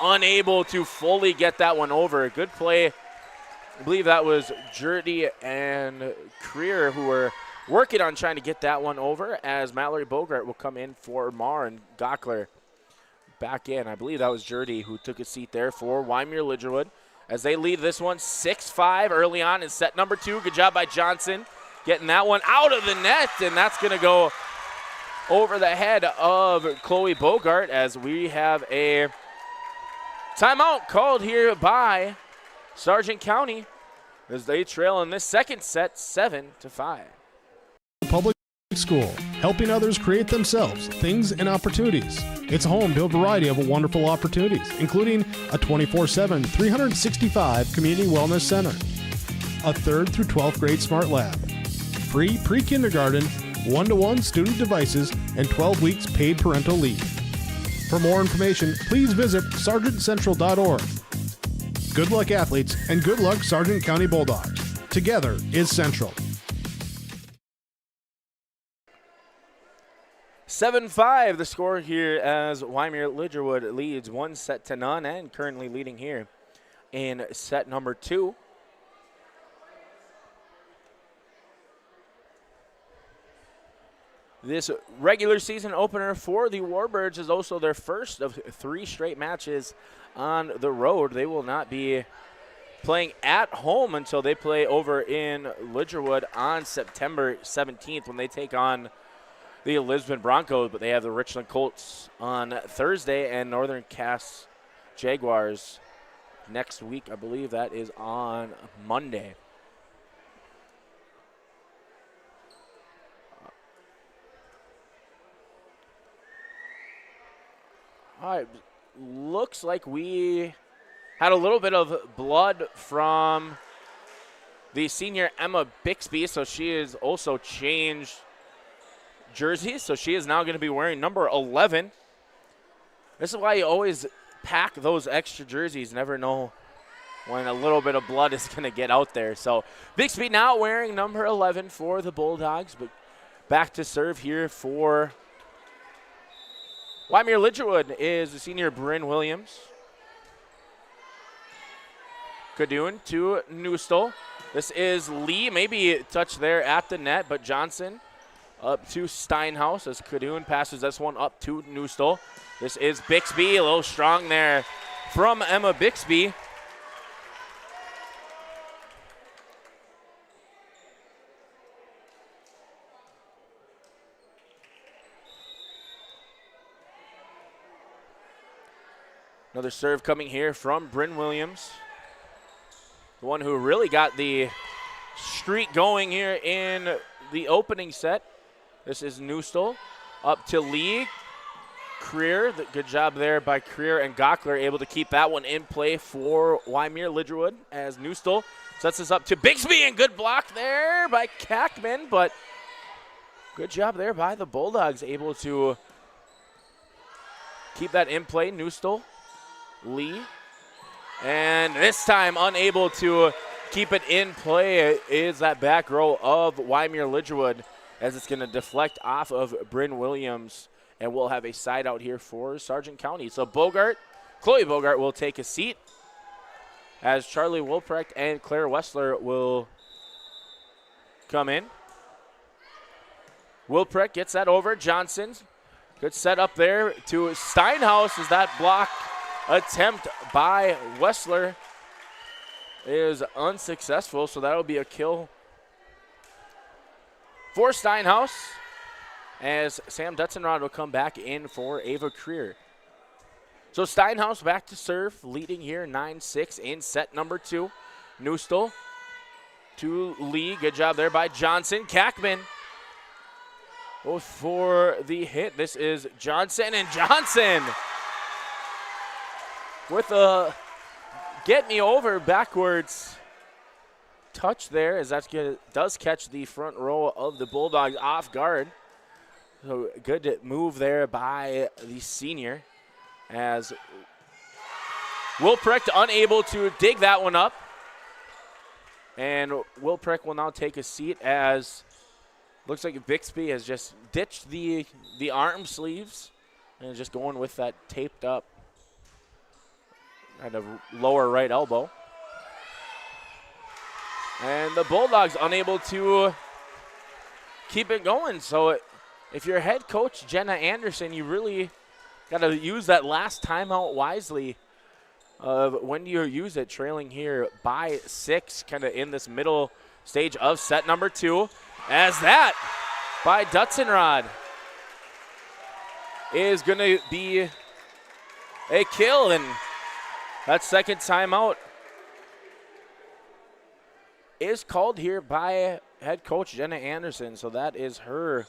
F: unable to fully get that one over. Good play. I believe that was Jurdy and Creer who were working on trying to get that one over, as Mallory Bogart will come in for Marr and Gockler back in. I believe that was Jurdy who took a seat there for Wyndmere-Lidgerwood as they lead this one 6-5 early on in set number 2. Good job by Johnson getting that one out of the net, and that's going to go over the head of Chloe Bogart as we have a timeout called here by Sargent County as they trail in this second set 7-5.
C: Public School, helping others create themselves, things, and opportunities. It's home to a variety of wonderful opportunities, including a 24/7, 365 community wellness center, a 3rd through 12th grade smart lab, free pre-kindergarten, 1-to-1 student devices, and 12 weeks paid parental leave. For more information, please visit sargentcentral.org. Good luck, athletes, and good luck, Sargent County Bulldogs. Together is Central.
F: 7-5 the score here as Wyndmere-Lidgerwood leads 1-0 and currently leading here in set number 2. This regular season opener for the Warbirds is also their first of 3 straight matches on the road. They will not be playing at home until they play over in Lidgerwood on September 17th when they take on the Lisbon Broncos, but they have the Richland Colts on Thursday and Northern Cass Jaguars next week. I believe that is on Monday. All right, looks like we had a little bit of blood from the senior Emma Bixby, so she is also changed jerseys, so she is now going to be wearing number 11. This is why you always pack those extra jerseys. Never know when a little bit of blood is going to get out there. So Bixby now wearing number 11 for the Bulldogs, but back to serve here for Wyndmere-Lidgerwood is the senior Bryn Williams. Kadoon to Newstall. This is Lee, maybe a touch there at the net, but Johnson up to Steinhaus as Kadoon passes this one up to Newstall. This is Bixby, a little strong there from Emma Bixby. Another serve coming here from Bryn Williams. The one who really got the streak going here in the opening set. This is Newstall up to Lee. Creer, good job there by Creer and Gockler, able to keep that one in play for Wyndmere-Lidgerwood as Newstall sets this up to Bixby, and good block there by Kackman, but good job there by the Bulldogs, able to keep that in play. Newstall, Lee, and this time unable to keep it in play is that back row of Wyndmere-Lidgerwood, as it's going to deflect off of Bryn Williams, and we'll have a side out here for Sargent County. So Chloe Bogart will take a seat as Charlie Wilprecht and Claire Wessler will come in. Wilprecht gets that over. Johnson, good set up there to Steinhaus as that block attempt by Wessler is unsuccessful, so that'll be a kill for Steinhaus, as Sam Dutzenrod will come back in for Ava Creer. So Steinhaus back to serve, leading here 9-6 in set number 2. Newstall to Lee. Good job there by Johnson. Kackman both for the hit. This is Johnson, and Johnson with a get me over backwards touch there, as that does catch the front row of the Bulldogs off guard. So good move there by the senior, as Wilprecht unable to dig that one up. And Wilprecht will now take a seat, as looks like Bixby has just ditched the arm sleeves and is just going with that taped up kind of lower right elbow. And the Bulldogs unable to keep it going. So if you're head coach Jenna Anderson, you really got to use that last timeout wisely. When do you use it? Trailing here by 6, kind of in this middle stage of set number 2. As that by Dutzenrod is going to be a kill, and that second timeout is called here by head coach Jenna Anderson. So that is her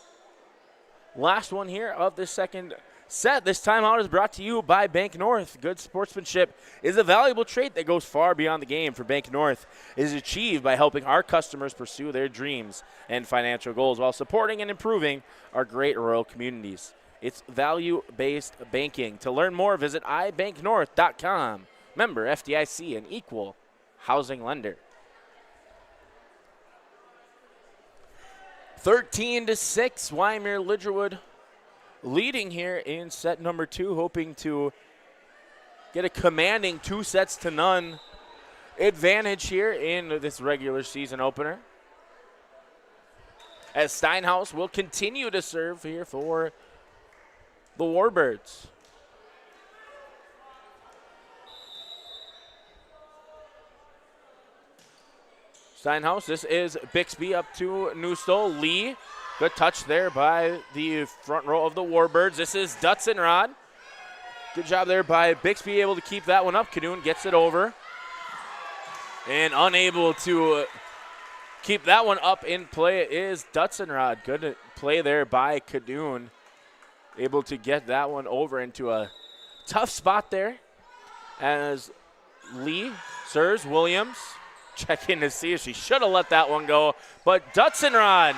F: last one here of the second set. This timeout is brought to you by Bank North. Good sportsmanship is a valuable trait that goes far beyond the game. For Bank North, it is achieved by helping our customers pursue their dreams and financial goals while supporting and improving our great rural communities. It's value-based banking. To learn more, visit ibanknorth.com. Member FDIC, an equal housing lender. 13-6, Wyndmere-Lidgerwood leading here in set number 2, hoping to get a commanding 2-0 advantage here in this regular season opener, as Steinhaus will continue to serve here for the Warbirds. Steinhaus, this is Bixby up to Newstall. Lee, good touch there by the front row of the Warbirds. This is Dutzenrod. Good job there by Bixby, able to keep that one up. Kadoon gets it over, and unable to keep that one up in play is Dutzenrod. Good play there by Kadoon, able to get that one over into a tough spot there, as Lee serves. Williams checking to see if she should have let that one go, but Dutzenrod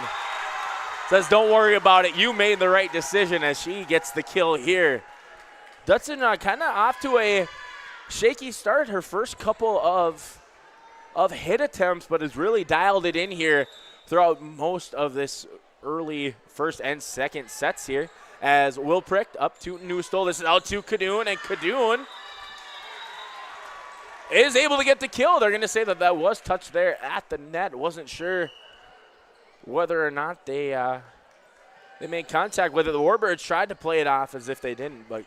F: says, don't worry about it. You made the right decision, as she gets the kill here. Dutzenrod kind of off to a shaky start. Her first couple of hit attempts, but has really dialed it in here throughout most of this early first and second sets here, as Wilprecht up to Newstall. This is out to Kadoon, and Kadoon is able to get the kill. They're going to say that was touched there at the net. Wasn't sure whether or not they They made contact with it. The Warbirds tried to play it off as if they didn't, but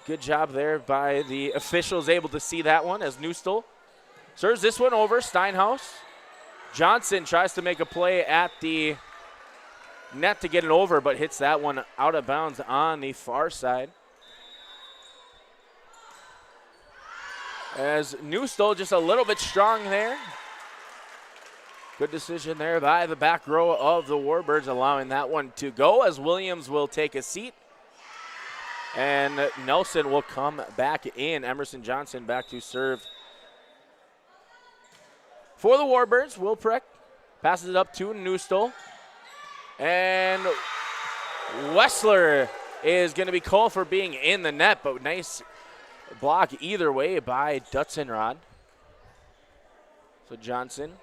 F: good job there by the officials, able to see that one as Newstall serves this one over. Steinhaus. Johnson tries to make a play at the net to get it over, but hits that one out of bounds on the far side. As Newstall just a little bit strong there. Good decision there by the back row of the Warbirds, allowing that one to go as Williams will take a seat. And Nelson will come back in. Emerson Johnson back to serve. For the Warbirds, Wilprecht passes it up to Newstall. And Wessler is going to be called for being in the net, but nice block either way by Dutzenrod. So Johnson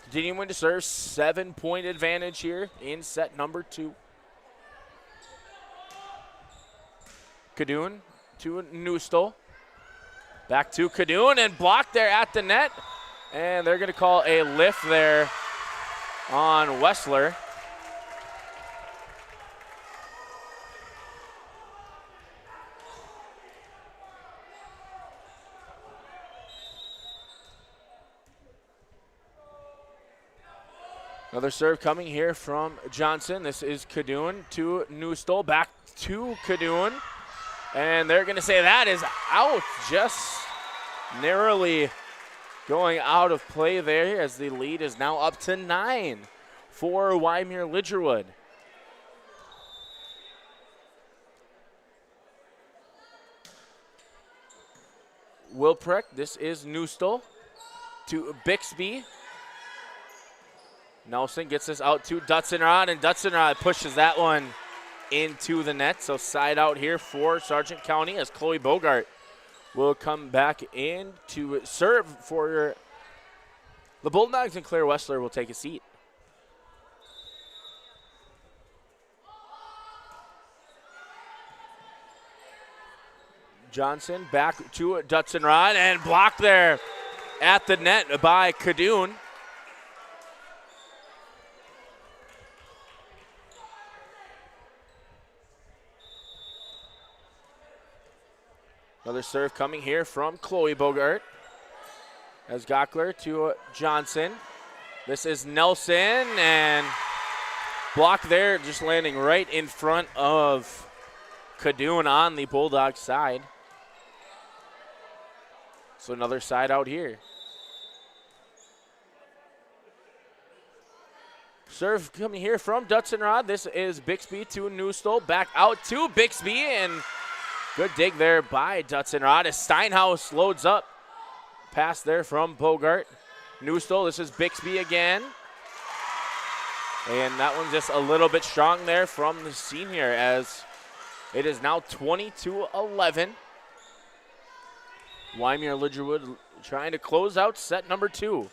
F: continuing to serve, 7-point advantage here in set number 2. Kadoun to Newstall. Back to Kadoun and blocked there at the net. And they're going to call a lift there on Wessler. Another serve coming here from Johnson. This is Kadoun to Newstall. Back to Kadoun. And they're going to say that is out, just narrowly going out of play there as the lead is now up to 9 for Wyndmere-Lidgerwood. Wilprecht, this is Newstall to Bixby. Nelson gets this out to Dutzenrod, and Dutzenrod pushes that one into the net. So side out here for Sargent County as Chloe Bogart will come back in to serve for the Bulldogs, and Claire Wessler will take a seat. Johnson back to Dutzenrod and blocked there at the net by Kadoun. Another serve coming here from Chloe Bogart. As Gockler to Johnson. This is Nelson, and block there, just landing right in front of Kadoun on the Bulldog side. So another side out here. Serve coming here from Dutzenrod. This is Bixby to Newstall. Back out to Bixby, and good dig there by Dutzenrod as Steinhaus loads up. Pass there from Bogart. Newstall, this is Bixby again. And that one's just a little bit strong there from the senior as it is now 20-11. Wyndmere-Lidgerwood trying to close out set number 2.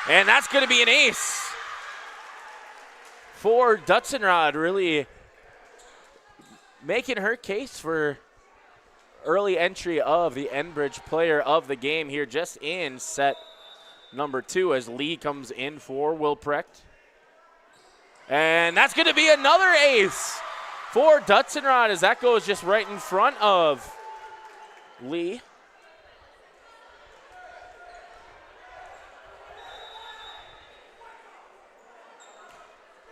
F: And that's going to be an ace for Dutzenrod, really making her case for early entry of the Enbridge player of the game here just in set number 2 as Lee comes in for Wilprecht. And that's going to be another ace for Dutzenrod as that goes just right in front of Lee.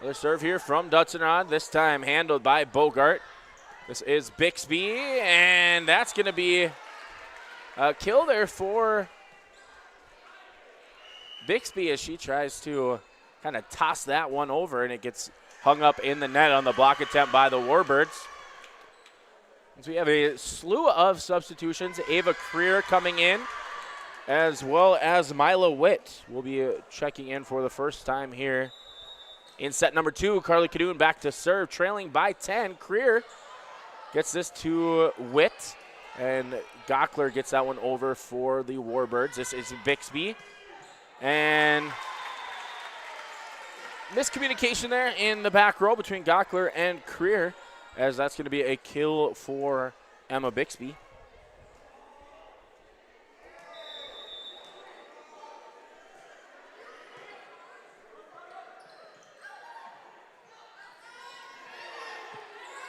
F: Another serve here from Dutzenrod, this time handled by Bogart. This is Bixby, and that's going to be a kill there for Bixby as she tries to kind of toss that one over, and it gets hung up in the net on the block attempt by the Warbirds. So we have a slew of substitutions. Ava Creer coming in, as well as Mila Witt will be checking in for the first time here in set number 2. Carly Kadoun back to serve, trailing by 10. Creer gets this to Witt, and Gockler gets that one over for the Warbirds. This is Bixby. And miscommunication there in the back row between Gockler and Creer, as that's going to be a kill for Emma Bixby.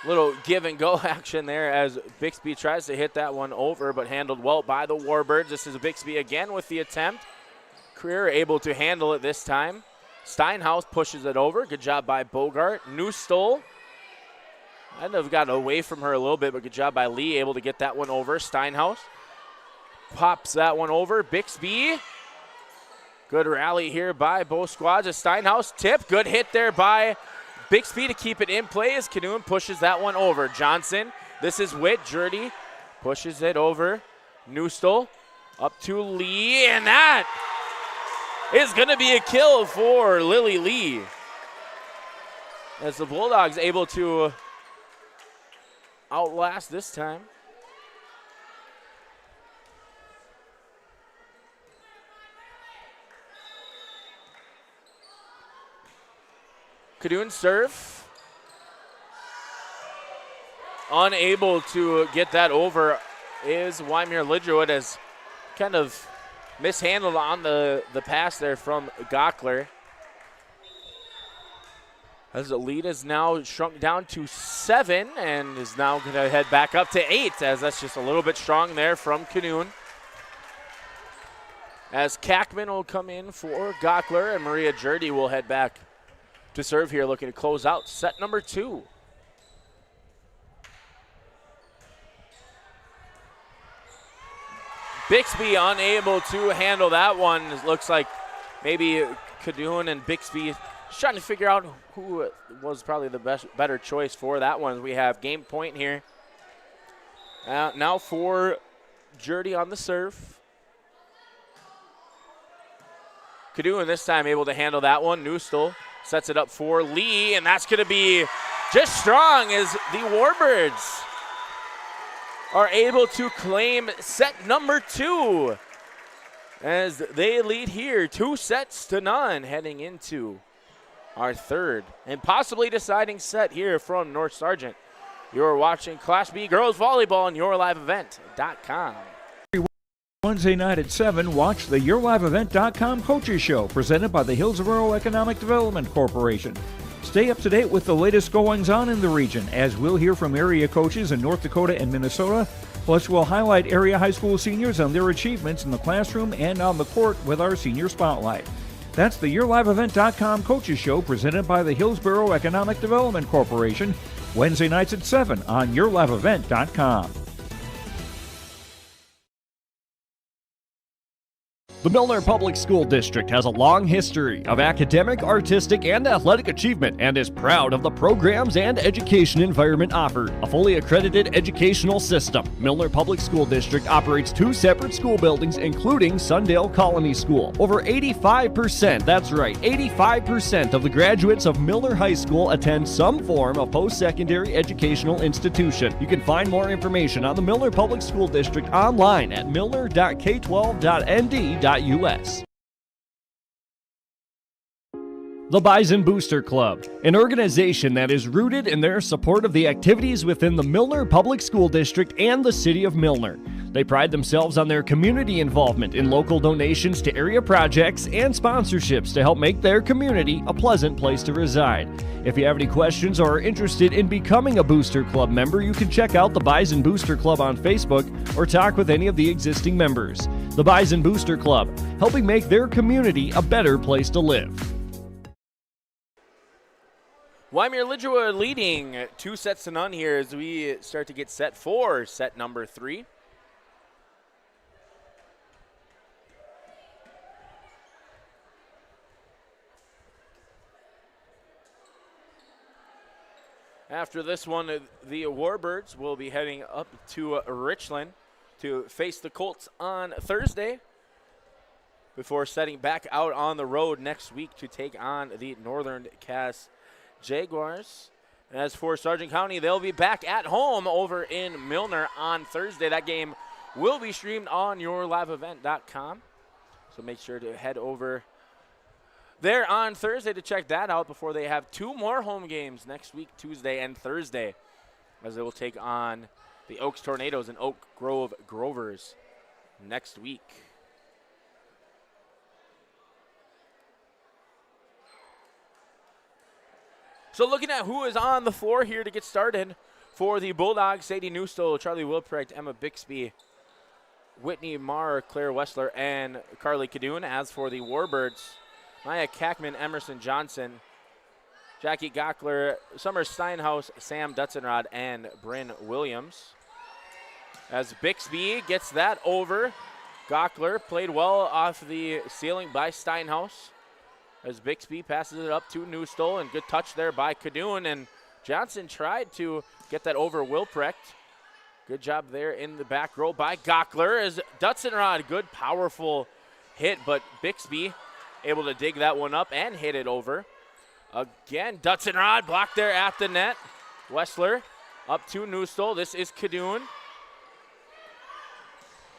F: Little give and go action there as Bixby tries to hit that one over, but handled well by the Warbirds. This is Bixby again with the attempt. Career able to handle it this time. Steinhaus pushes it over. Good job by Bogart. Newstol. I'd have gotten away from her a little bit, but good job by Lee, able to get that one over. Steinhaus pops that one over. Bixby. Good rally here by both squads. A Steinhaus tip. Good hit there by Bixby to keep it in play as Canoon pushes that one over. Johnson, this is Witt. Jurdy pushes it over. Newstol up to Lee, and that is going to be a kill for Lily Lee. As the Bulldogs able to outlast this time. Cadoon serve. Unable to get that over is Wyndmere-Lidgerwood, as kind of mishandled on the pass there from Gockler. As the lead is now shrunk down to 7 and is now going to head back up to 8, as that's just a little bit strong there from Canoon. As Kackman will come in for Gockler, and Maria Jurdy will head back to serve here, looking to close out set number 2. Bixby unable to handle that one. It looks like maybe Cadoon and Bixby trying to figure out who was probably the better choice for that one. We have game point here. Now for Jurdy on the serve. Cadoon this time able to handle that one. Newstol sets it up for Lee, and that's going to be just strong as the Warbirds are able to claim set number 2 as they lead here 2-0 heading into our third and possibly deciding set here from North Sargent. You're watching Class B Girls Volleyball on YourLiveEvent.com.
G: Wednesday night at 7, watch the YourLiveEvent.com Coaches Show presented by the Hillsborough Economic Development Corporation. Stay up to date with the latest goings-on in the region, as we'll hear from area coaches in North Dakota and Minnesota. Plus, we'll highlight area high school seniors on their achievements in the classroom and on the court with our Senior Spotlight. That's the YourLiveEvent.com Coaches Show presented by the Hillsborough Economic Development Corporation, Wednesday nights at 7 on YourLiveEvent.com.
H: The Milner Public School District has a long history of academic, artistic, and athletic achievement and is proud of the programs and education environment offered. A fully accredited educational system, Milner Public School District operates 2 separate school buildings, including Sundale Colony School. Over 85%, that's right, 85% of the graduates of Milner High School attend some form of post-secondary educational institution. You can find more information on the Milner Public School District online at milner.k12.nd.us. The Bison Booster Club, an organization that is rooted in their support of the activities within the Milner Public School District and the City of Milner. They pride themselves on their community involvement in local donations to area projects and sponsorships to help make their community a pleasant place to reside. If you have any questions or are interested in becoming a Booster Club member, you can check out the Bison Booster Club on Facebook or talk with any of the existing members. The Bison Booster Club, helping make their community a better place to live.
F: Wyndmere-Lidgerwood leading 2-0 here as we start to get set for set number 3. After this one, the Warbirds will be heading up to Richland to face the Colts on Thursday before setting back out on the road next week to take on the Northern Cass Jaguars. As for Sargent County, they'll be back at home over in Milner on Thursday. That game will be streamed on YourLiveEvent.com, so make sure to head over there on Thursday to check that out before they have 2 more home games next week, Tuesday and Thursday, as they will take on the Oaks Tornadoes and Oak Grove Grovers next week. So looking at who is on the floor here to get started for the Bulldogs, Sadie Newstoll, Charlie Wilprecht, Emma Bixby, Whitney Marr, Claire Wessler, and Carly Cadoon. As for the Warbirds, Maya Kackman, Emerson Johnson, Jackie Gockler, Summer Steinhaus, Sam Dutzenrod, and Bryn Williams. As Bixby gets that over, Gockler played well off the ceiling by Steinhaus. As Bixby passes it up to Newstoll, and good touch there by Cadoon, and Johnson tried to get that over Wilprecht. Good job there in the back row by Gockler. As Dutzenrod, good powerful hit, but Bixby able to dig that one up and hit it over. Again, Dutzenrod blocked there at the net. Wessler up to Newstoll. This is Cadoon.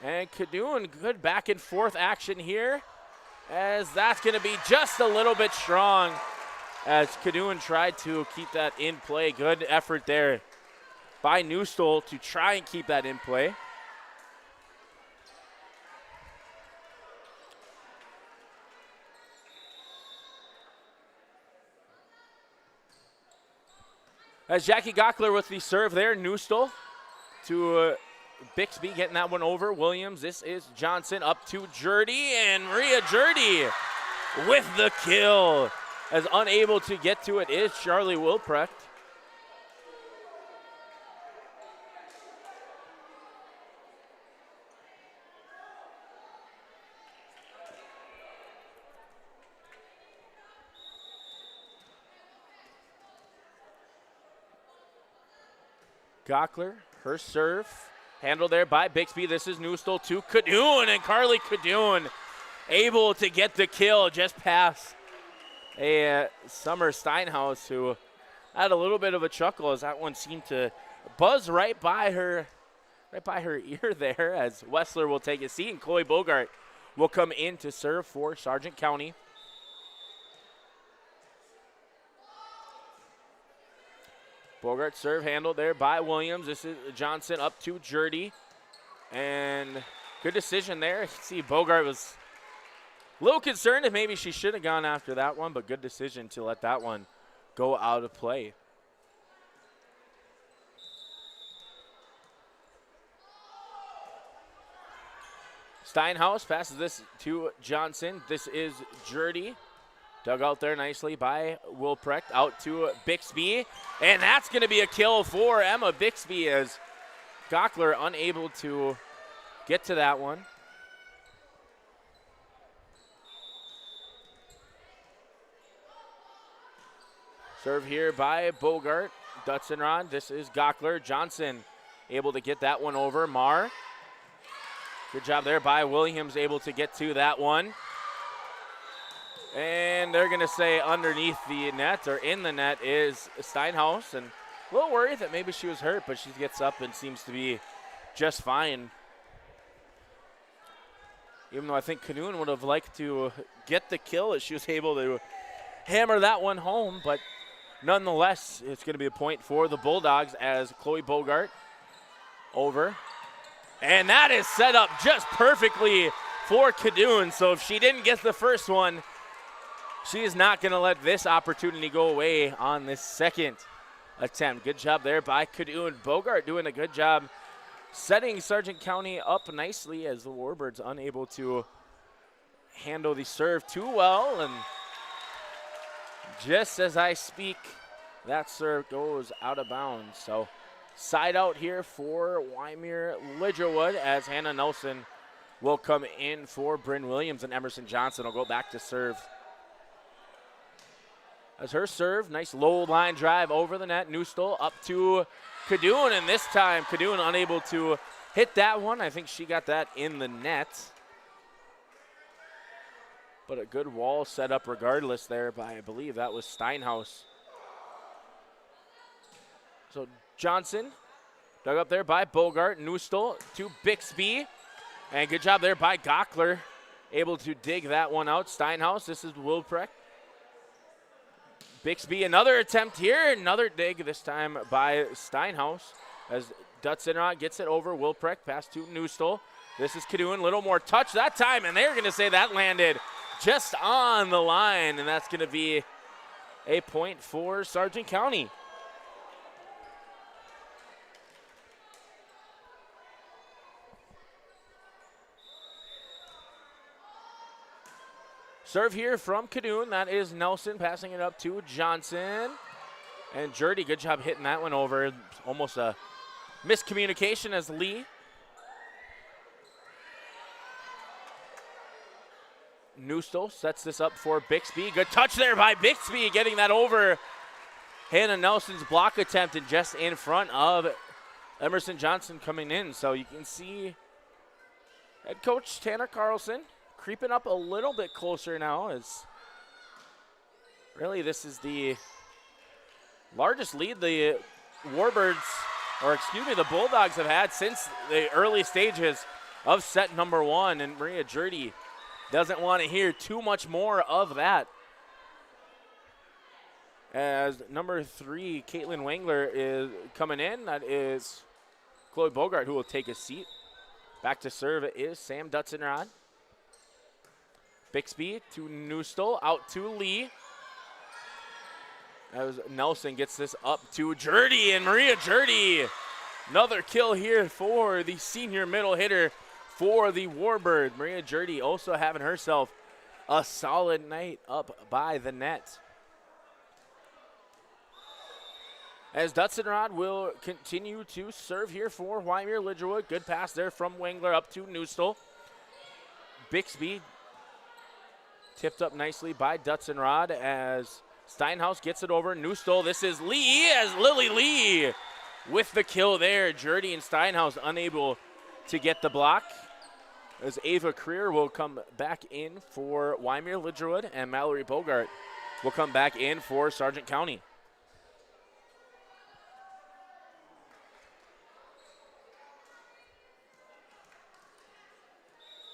F: And Cadoon, good back and forth action here, as that's going to be just a little bit strong as Cadoon tried to keep that in play. Good effort there by Newstoll to try and keep that in play. As Jackie Gockler with the serve there, Newstoll to Bixby getting that one over. Williams, this is Johnson up to Jurdy, and Maria Jurdy with the kill. As unable to get to it is Charlie Wilprecht. Gockler, her serve, handled there by Bixby. This is Newstoll to Cadoon, and Carly Cadoon able to get the kill just past a Summer Steinhaus, who had a little bit of a chuckle as that one seemed to buzz right by her ear there, as Wessler will take a seat, and Chloe Bogart will come in to serve for Sargent County. Bogart serve handled there by Williams. This is Johnson up to Jurdy. And good decision there. See, Bogart was a little concerned if maybe she should have gone after that one, but good decision to let that one go out of play. Steinhaus passes this to Johnson. This is Jurdy. Dug out there nicely by Wilprecht, out to Bixby. And that's going to be a kill for Emma Bixby, as Gockler unable to get to that one. Serve here by Bogart. Dutzenrod, this is Gockler. Johnson able to get that one over. Marr. Good job there by Williams, able to get to that one. And they're going to say underneath the net, or in the net, is Steinhaus. And a little worried that maybe she was hurt, but she gets up and seems to be just fine. Even though I think Cadoon would have liked to get the kill, as she was able to hammer that one home. But nonetheless, it's going to be a point for the Bulldogs, as Chloe Bogart over. And that is set up just perfectly for Cadoon. So if she didn't get the first one, she is not going to let this opportunity go away on this second attempt. Good job there by Cadoon. Bogart doing a good job setting Sargent County up nicely, as the Warbirds unable to handle the serve too well. And just as I speak, that serve goes out of bounds. So side out here for Wyndmere-Lidgerwood, as Hannah Nelson will come in for Bryn Williams, and Emerson Johnson will go back to serve. As her serve, nice low line drive over the net. Newstoll up to Cadoon, and this time Cadoon unable to hit that one. I think she got that in the net. But a good wall set up regardless there by, I believe that was Steinhaus. So Johnson dug up there by Bogart. Newstoll to Bixby. And good job there by Gockler, able to dig that one out. Steinhaus, this is Wilprecht. Bixby, another attempt here, another dig, this time by Steinhaus, as Dutzenrod gets it over. Wilprecht, pass to Newstoll. This is Cadoon, little more touch that time, and they're going to say that landed just on the line, and that's going to be a point for Sargent County. Serve here from Cadoon. That is Nelson passing it up to Johnson. And Jurdy, good job hitting that one over. Almost a miscommunication as Lee. Newstall sets this up for Bixby. Good touch there by Bixby, getting that over Hannah Nelson's block attempt and just in front of Emerson Johnson coming in. So you can see head coach Tanner Carlson creeping up a little bit closer now, as really this is the largest lead the the Bulldogs have had since the early stages of set number 1, and Maria Jurdy doesn't want to hear too much more of that. As number 3, Caitlin Wangler is coming in. That is Chloe Bogart, who will take a seat. Back to serve is Sam Dutzenrod. Bixby to Newstall, out to Lee. As Nelson gets this up to Jurdy, and Maria Jurdy. Another kill here for the senior middle hitter for the Warbird. Maria Jurdy also having herself a solid night up by the net. As Dutzenrod will continue to serve here for Wyndmere-Lidgerwood. Good pass there from Wangler up to Newstall. Bixby tipped up nicely by Dutzenrod as Steinhaus gets it over. Newstall, this is Lee, as Lily Lee with the kill there. Jurdy and Steinhaus unable to get the block. As Ava Creer will come back in for Wyndmere-Lidgerwood, and Mallory Bogart will come back in for Sargent County.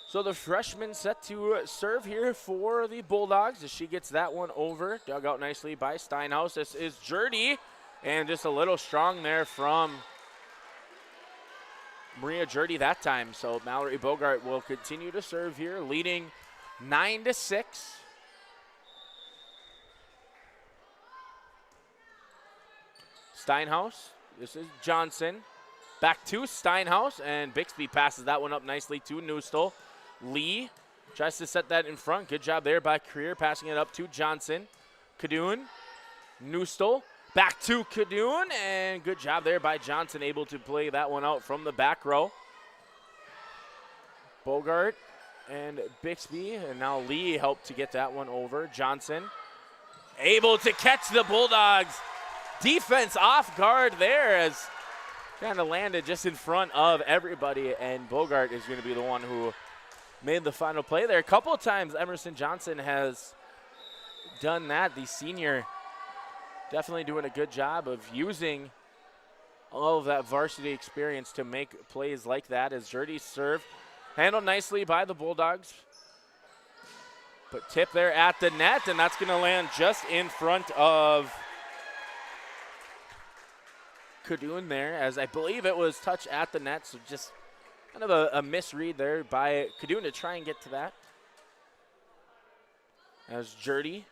F: So the freshman set to serve here for the Bulldogs as she gets that one over. Dug out nicely by Steinhaus. This is Jurdy, and just a little strong there from Maria Jurdy that time. So Mallory Bogart will continue to serve here, leading 9-6. Steinhaus, this is Johnson. Back to Steinhaus, and Bixby passes that one up nicely to Newstall. Lee tries to set that in front. Good job there by Creer, passing it up to Johnson. Cadoon, Newstall, back to Cadoon, and good job there by Johnson, able to play that one out from the back row. Bogart and Bixby, and now Lee helped to get that one over. Johnson able to catch the Bulldogs. Defense off guard there, as kind of landed just in front of everybody, and Bogart is going to be the one who made the final play there. A couple of times Emerson Johnson has done that. The senior definitely doing a good job of using all of that varsity experience to make plays like that. As Jurdy's serve handled nicely by the Bulldogs. But tip there at the net, and that's going to land just in front of Cadoon there, as I believe it was touch at the net, so just kind of a misread there by Cadoon to try and get to that. As Jurdy,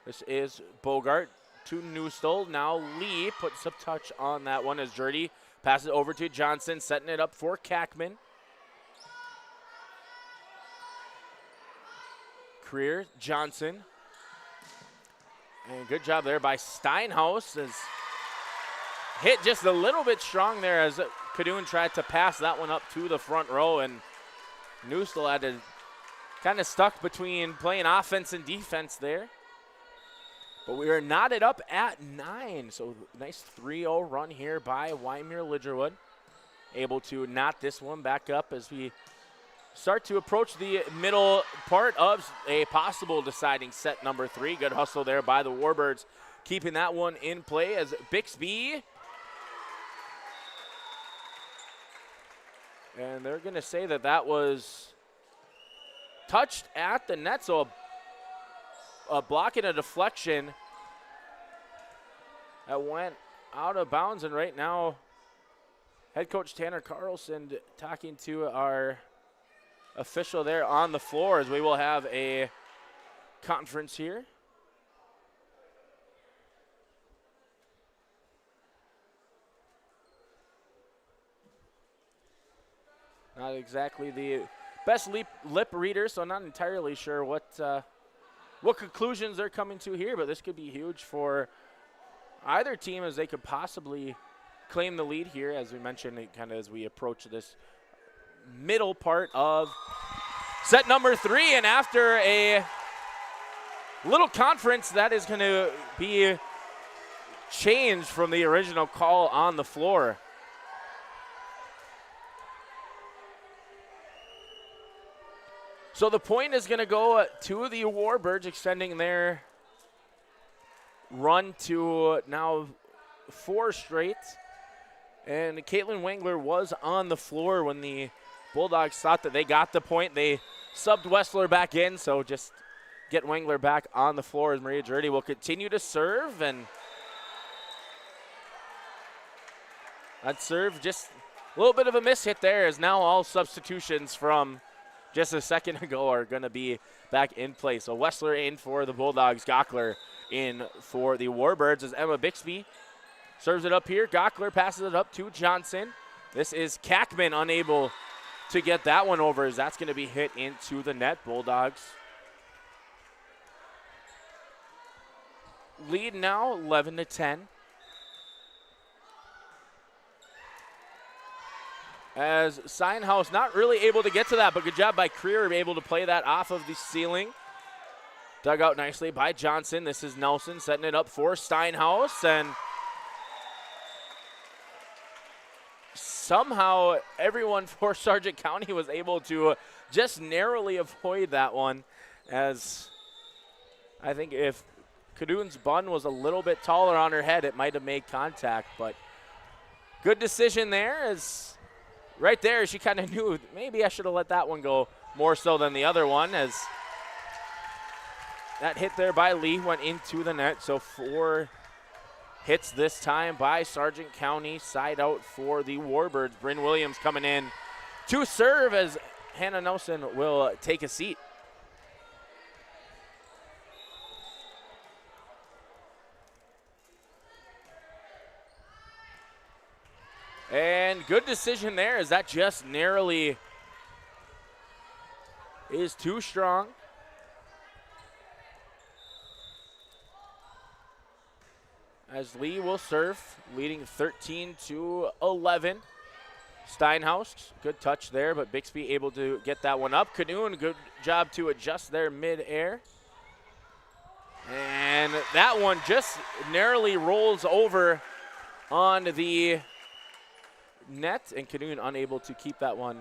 F: this is Bogart to Newstall. Now Lee puts a touch on that one as Jurdy passes it over to Johnson, setting it up for Kackman. Creer, Johnson. And good job there by Steinhaus, as hit just a little bit strong there as Cadoon tried to pass that one up to the front row, and Newstall had to kind of stuck between playing offense and defense there. But we are knotted up at 9, so nice 3-0 run here by Wyndmere-Lidgerwood. Able to knot this one back up as we start to approach the middle part of a possible deciding set number 3. Good hustle there by the Warbirds, keeping that one in play as Bixby. And they're going to say that that was touched at the net, so a block and a deflection that went out of bounds. And right now, head coach Tanner Carlson talking to our official there on the floor, as we will have a conference here. Not exactly the best lip reader, so not entirely sure what conclusions they're coming to here, but this could be huge for either team as they could possibly claim the lead here, as we mentioned, kind of as we approach this middle part of set number 3. And after a little conference, that is going to be changed from the original call on the floor. So the point is going to go to the Warbirds, extending their run to now 4 straight. And Caitlin Wengler was on the floor when the Bulldogs thought that they got the point. They subbed Wessler back in, so just get Wengler back on the floor as Maria Girardi will continue to serve. And that serve, just a little bit of a miss hit there, as now all substitutions from just a second ago are going to be back in place. So Wessler in for the Bulldogs, Gockler in for the Warbirds as Emma Bixby serves it up here. Gockler passes it up to Johnson. This is Kackman unable to get that one over, as that's going to be hit into the net. Bulldogs lead now 11-10. As Steinhaus not really able to get to that, but good job by Creer, able to play that off of the ceiling. Dug out nicely by Johnson. This is Nelson setting it up for Steinhaus, and somehow everyone for Sargent County was able to just narrowly avoid that one, as I think if Cadoon's bun was a little bit taller on her head, it might have made contact, but good decision there, as right there, she kind of knew maybe I should have let that one go more so than the other one, as that hit there by Lee went into the net. So 4 hits this time by Sargent County. Side out for the Warbirds. Bryn Williams coming in to serve, as Hannah Nelson will take a seat. And good decision there, as that just narrowly is too strong. As Lee will serve, leading 13-11. Steinhaus, good touch there, but Bixby able to get that one up. Cadoon, good job to adjust there mid-air. And that one just narrowly rolls over on the net, and Cadoon unable to keep that one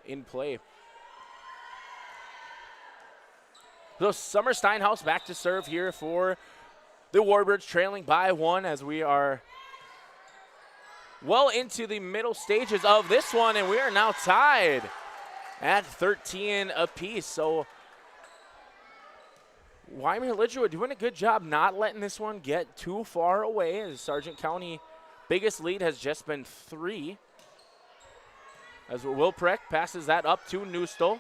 F: in play. So Summer Steinhaus back to serve here for the Warbirds, trailing by 1 as we are well into the middle stages of this one, and we are now tied at 13 apiece. So Wyndmere-Lidgerwood doing a good job not letting this one get too far away, as Sargent County biggest lead has just been 3. As Wilprecht passes that up to Newstall.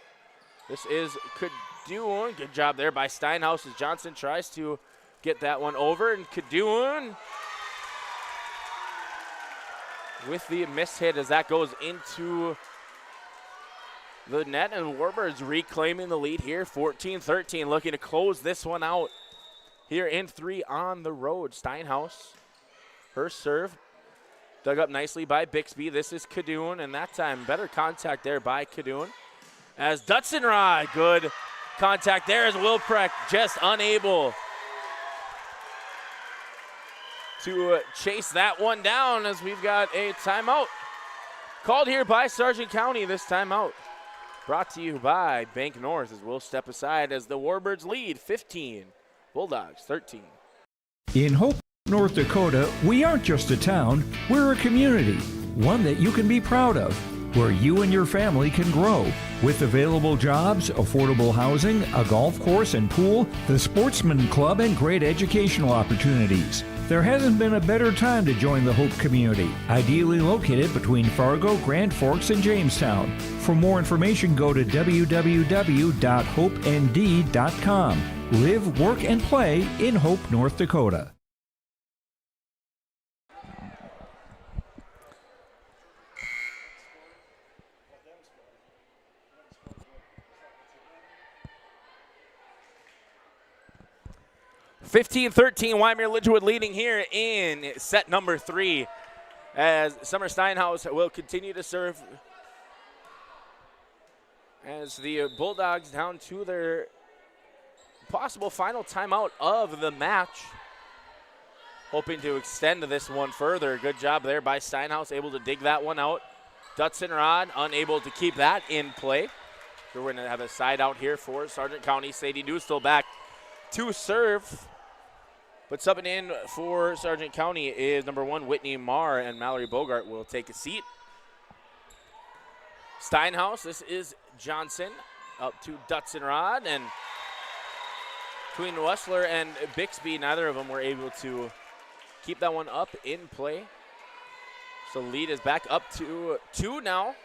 F: This is Cadoon. Good job there by Steinhaus, as Johnson tries to get that one over. And Cadoon with the miss hit, as that goes into the net. And Warbirds reclaiming the lead here, 14-13, looking to close this one out here in 3 on the road. Steinhaus, her serve, dug up nicely by Bixby. This is Cadoon, and that time better contact there by Cadoon. As Dutzenrod, good contact there, as Wilprecht just unable to chase that one down, as we've got a timeout called here by Sargent County. This timeout brought to you by Bank North, as we'll step aside as the Warbirds lead 15, Bulldogs 13.
G: In Hope, North Dakota, we aren't just a town, we're a community, one that you can be proud of, where you and your family can grow. With available jobs, affordable housing, a golf course and pool, the Sportsman Club, and great educational opportunities. There hasn't been a better time to join the Hope community, ideally located between Fargo, Grand Forks, and Jamestown. For more information, go to www.hopend.com. Live, work, and play in Hope, North Dakota.
F: 15-13, Wyndmere-Lidgerwood leading here in set number 3 as Summer Steinhaus will continue to serve as the Bulldogs down to their possible final timeout of the match. Hoping to extend this one further. Good job there by Steinhaus, able to dig that one out. Dutzenrod unable to keep that in play. So we're going to have a side out here for Sargent County. Sadie Newstill back to serve. But subbing in for Sargent County is number 1, Whitney Marr, and Mallory Bogart will take a seat. Steinhaus, this is Johnson, up to Dutzenrod, and between Wessler and Bixby, neither of them were able to keep that one up in play. So lead is back up to 2 now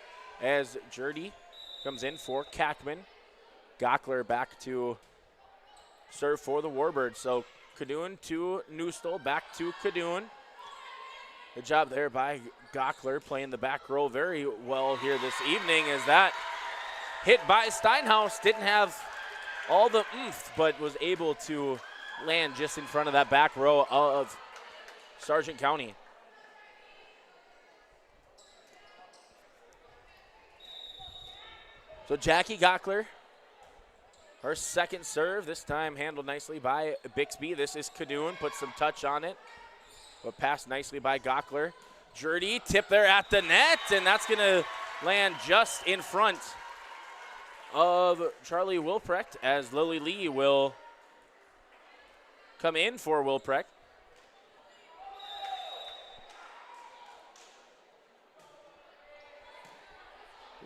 F: as Jurdy comes in for Kackman. Gockler back to serve for the Warbirds. So Kadoon to Newstill, back to Kadoon. Good job there by Gockler, playing the back row very well here this evening, as that hit by Steinhaus didn't have all the oomph, but was able to land just in front of that back row of Sargent County. So Jackie Gockler, her second serve, this time handled nicely by Bixby. This is Kadoon, put some touch on it, but passed nicely by Gockler. Jurdy, tip there at the net, and that's going to land just in front of Charlie Wilprecht as Lily Lee will come in for Wilprecht.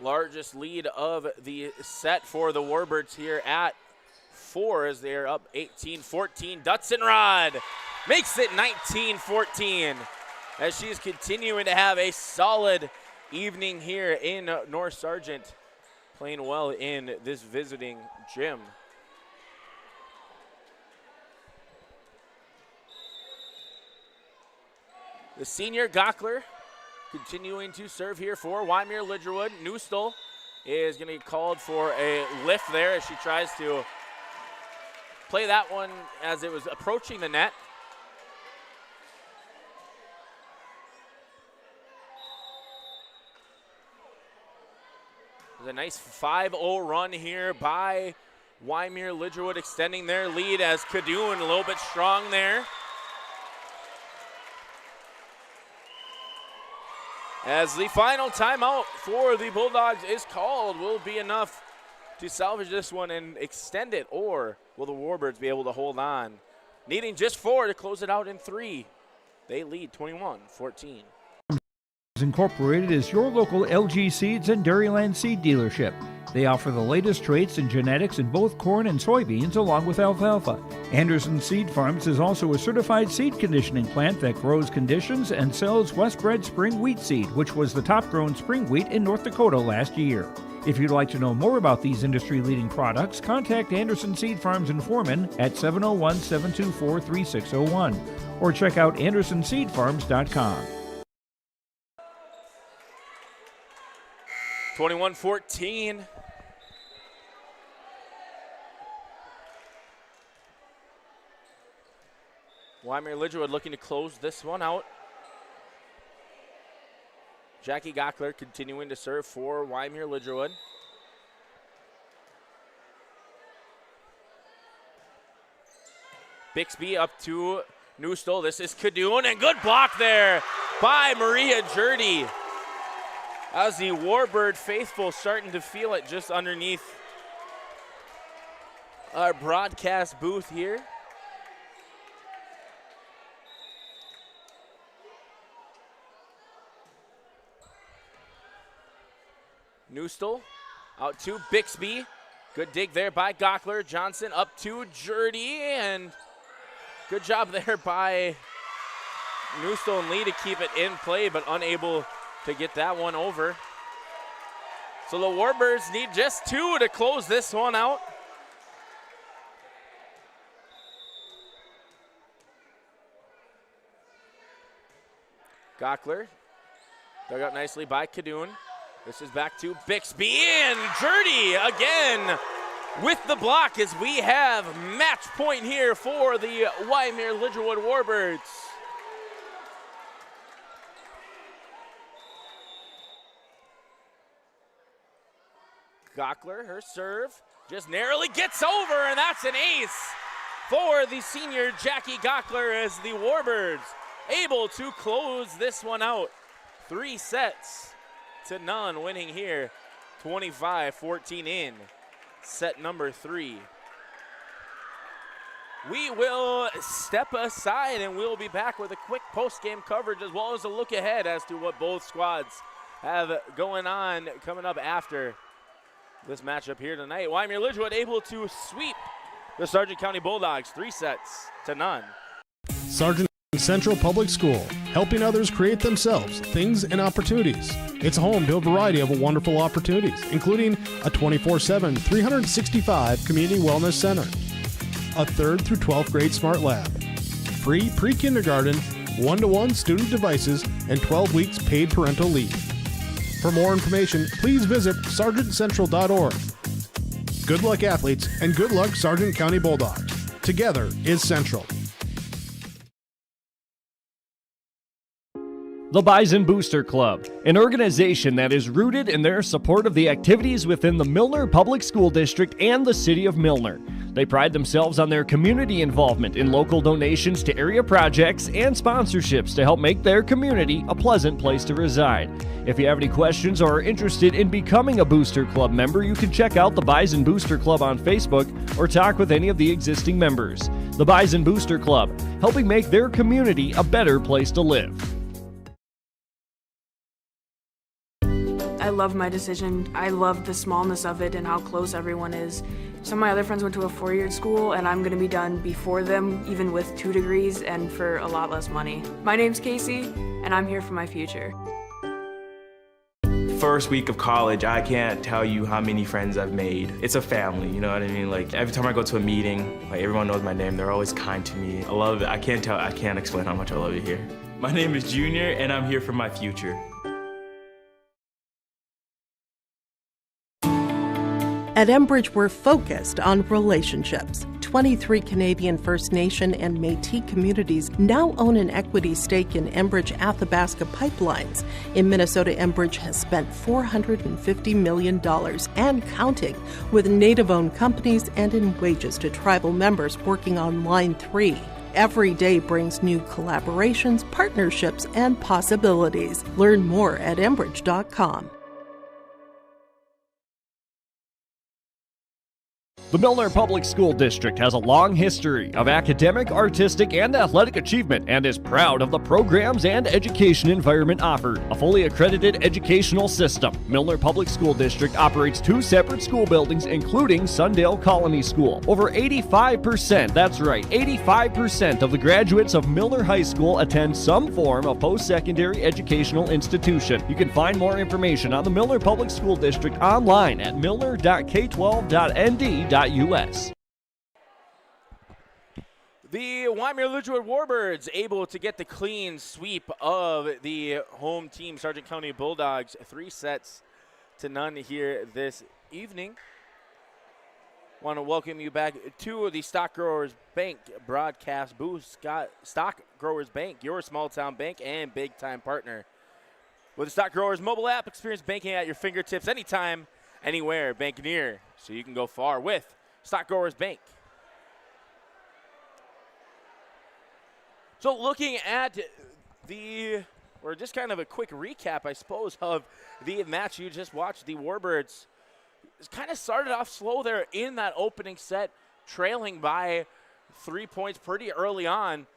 F: Largest lead of the set for the Warbirds here at 4 as they're up 18-14. Dutzenrod makes it 19-14 as she's continuing to have a solid evening here in North Sargent, playing well in this visiting gym. The senior Gockler continuing to serve here for Wyndmere-Lidgerwood. Newstill is going to get called for a lift there as she tries to play that one as it was approaching the net. There's a nice 5-0 run here by Wyndmere-Lidgerwood, extending their lead as Kadoon a little bit strong there. As the final timeout for the Bulldogs is called, will be enough to salvage this one and extend it, or will the Warbirds be able to hold on? Needing just 4 to close it out in 3. They lead 21-14.
G: Incorporated is your local LG Seeds and Dairyland seed dealership. They offer the latest traits and genetics in both corn and soybeans along with alfalfa. Anderson Seed Farms is also a certified seed conditioning plant that grows, conditions, and sells Westbred spring wheat seed, which was the top-grown spring wheat in North Dakota last year. If you'd like to know more about these industry-leading products, contact Anderson Seed Farms in Foreman at 701-724-3601 or check out andersonseedfarms.com.
F: 21-14. Wyndmere-Lidgerwood looking to close this one out. Jackie Gockler continuing to serve for Wyndmere-Lidgerwood. Bixby up to Newstill. This is Kadoon, and good block there by Maria Jurdy. As the Warbird faithful starting to feel it just underneath our broadcast booth here. Newstill out to Bixby. Good dig there by Gockler. Johnson up to Jurdy, and good job there by Newstill and Lee to keep it in play, but unable to get that one over. So the Warbirds need just 2 to close this one out. Gockler dug out nicely by Kadoon. This is back to Bixby, and Jurdy again with the block as we have match point here for the Wyndmere-Lidgerwood Warbirds. Gockler, her serve, just narrowly gets over, and that's an ace for the senior Jackie Gockler as the Warbirds able to close this one out. 3-0, winning here, 25-14 in set number 3. We will step aside and we'll be back with a quick post-game coverage as well as a look ahead as to what both squads have going on coming up after this matchup here tonight. Wyndmere-Lidgerwood able to sweep the Sargent County Bulldogs 3-0.
C: Sargent Central Public School, helping others create themselves things and opportunities. It's home to a variety of wonderful opportunities, including a 24/7, 365 community wellness center, a 3rd through 12th grade smart lab, free pre-kindergarten, 1-to-1 student devices, and 12 weeks paid parental leave. For more information, please visit sargentcentral.org. Good luck, athletes, and good luck, Sargent County Bulldogs. Together is Central.
H: The Bison Booster Club, an organization that is rooted in their support of the activities within the Milner Public School District and the City of Milner. They pride themselves on their community involvement in local donations to area projects and sponsorships to help make their community a pleasant place to reside. If you have any questions or are interested in becoming a Booster Club member, you can check out the Bison Booster Club on Facebook or talk with any of the existing members. The Bison Booster Club, helping make their community a better place to live.
I: I love my decision. I love the smallness of it and how close everyone is. Some of my other friends went to a 4-year school and I'm gonna be done before them, even with 2 degrees and for a lot less money. My name's Casey and I'm here for my future.
J: First week of college, I can't tell you how many friends I've made. It's a family, you know what I mean? Like every time I go to a meeting, like everyone knows my name. They're always kind to me. I love it. I can't explain how much I love it here. My name is Junior and I'm here for my future.
K: At Enbridge, we're focused on relationships. 23 Canadian First Nation and Métis communities now own an equity stake in Enbridge-Athabasca pipelines. In Minnesota, Enbridge has spent $450 million and counting with Native-owned companies and in wages to tribal members working on Line 3. Every day brings new collaborations, partnerships, and possibilities. Learn more at Enbridge.com.
H: The Milner Public School District has a long history of academic, artistic, and athletic achievement and is proud of the programs and education environment offered. A fully accredited educational system, Milner Public School District operates 2 separate school buildings, including Sundale Colony School. Over 85%, that's right, 85% of the graduates of Milner High School attend some form of post-secondary educational institution. You can find more information on the Milner Public School District online at milner.k12.nd.us.
F: The Wyndmere-Lidgerwood Warbirds able to get the clean sweep of the home team, Sargent County Bulldogs, 3-0 here this evening. Want to welcome you back to the Stock Growers Bank broadcast booth. Stock Growers Bank, your small town bank and big time partner. With the Stock Growers mobile app, experience banking at your fingertips anytime, anywhere. Bank near, so you can go far with Stock Growers Bank. So looking at or just kind of a quick recap, I suppose, of the match you just watched, the Warbirds kind of started off slow there in that opening set, trailing by 3 points pretty early on,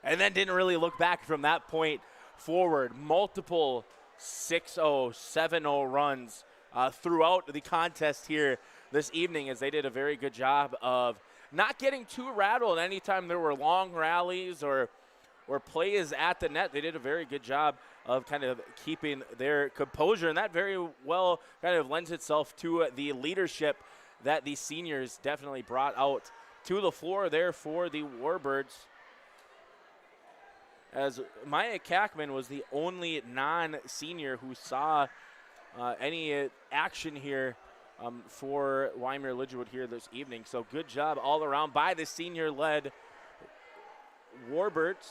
F: and then didn't really look back from that point forward. Multiple 6-0, 7-0 runs throughout the contest here this evening, as they did a very good job of not getting too rattled anytime there were long rallies or plays at the net. They did a very good job of kind of keeping their composure, and that very well kind of lends itself to the leadership that the seniors definitely brought out to the floor there for the Warbirds, as Maya Kackman was the only non-senior who saw any action here for Wyndmere-Lidgerwood here this evening. So good job all around by the senior-led Warbirds.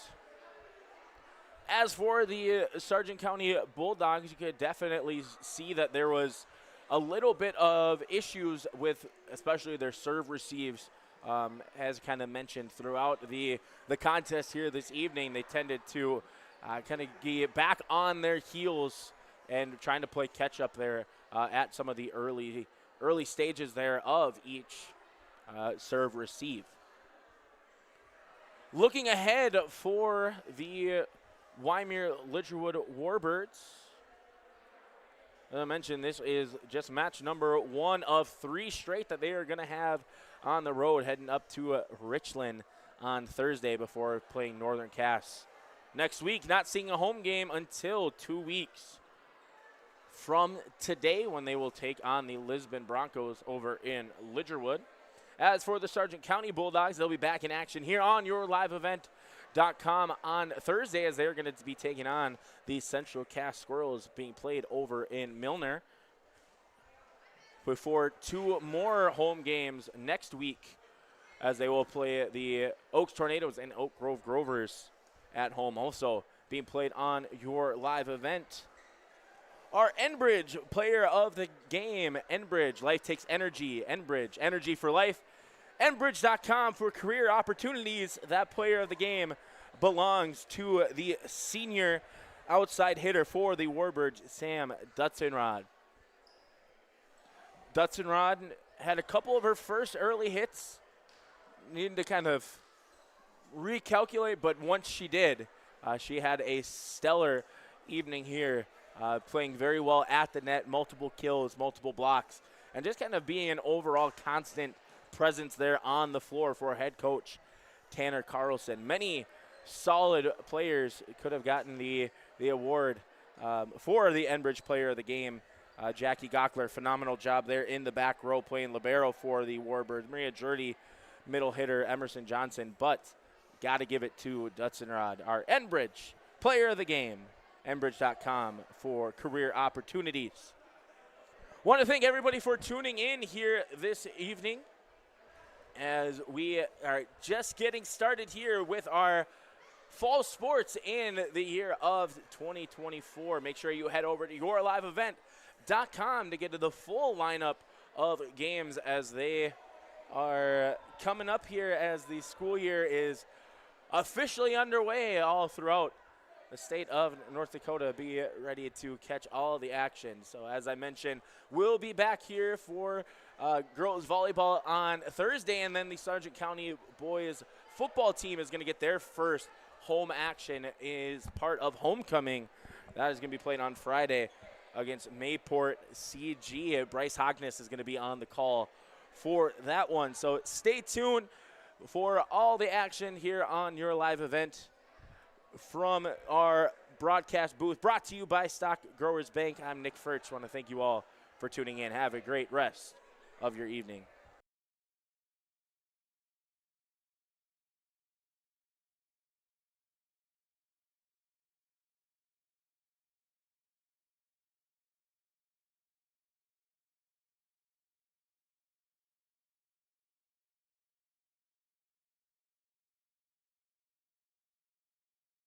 F: As for the Sargent County Bulldogs, you could definitely see that there was a little bit of issues with especially their serve receives, as kind of mentioned throughout the contest here this evening. They tended to kind of get back on their heels and trying to play catch up there at some of the early stages there of each serve receive. Looking ahead for the Wyndmere-Lidgerwood Warbirds, as I mentioned, this is just match number 1 of 3 straight that they are going to have on the road, heading up to Richland on Thursday before playing Northern Cass next week. Not seeing a home game until 2 weeks from today, when they will take on the Lisbon Broncos over in Lidgerwood. As for the Sargent County Bulldogs, they'll be back in action here on YourLiveEvent.com on Thursday, as they're going to be taking on the Central Cass Squirrels, being played over in Milner, before 2 more home games next week, as they will play the Oaks Tornadoes and Oak Grove Grovers at home, also being played on Your Live Event. Our Enbridge player of the game, Enbridge, life takes energy. Enbridge, energy for life. Enbridge.com for career opportunities. That player of the game belongs to the senior outside hitter for the Warbirds, Sam Dutzenrod. Dutzenrod had a couple of her first early hits, needing to kind of recalculate, but once she did, she had a stellar evening here. Playing very well at the net, multiple kills, multiple blocks, and just kind of being an overall constant presence there on the floor for head coach Tanner Carlson. Many solid players could have gotten the award for the Enbridge player of the game. Jackie Gockler, phenomenal job there in the back row playing libero for the Warbirds. Maria Jurdy, middle hitter, Emerson Johnson, but got to give it to Dutzenrod, our Enbridge player of the game. Enbridge.com for career opportunities. Want to thank everybody for tuning in here this evening, as we are just getting started here with our fall sports in the year of 2024. Make sure you head over to YourLiveEvent.com to get to the full lineup of games as they are coming up here, as the school year is officially underway all throughout the state of North Dakota. Be ready to catch all the action. So as I mentioned, we'll be back here for girls volleyball on Thursday, and then the Sargent County boys football team is going to get their first home action, is part of homecoming. That is going to be played on Friday against Mayport CG. Bryce Hogness is going to be on the call for that one. So stay tuned for all the action here on Your Live Event from our broadcast booth, brought to you by Stock Growers Bank. I'm Nick Furch. Want to thank you all for tuning in. Have a great rest of your evening.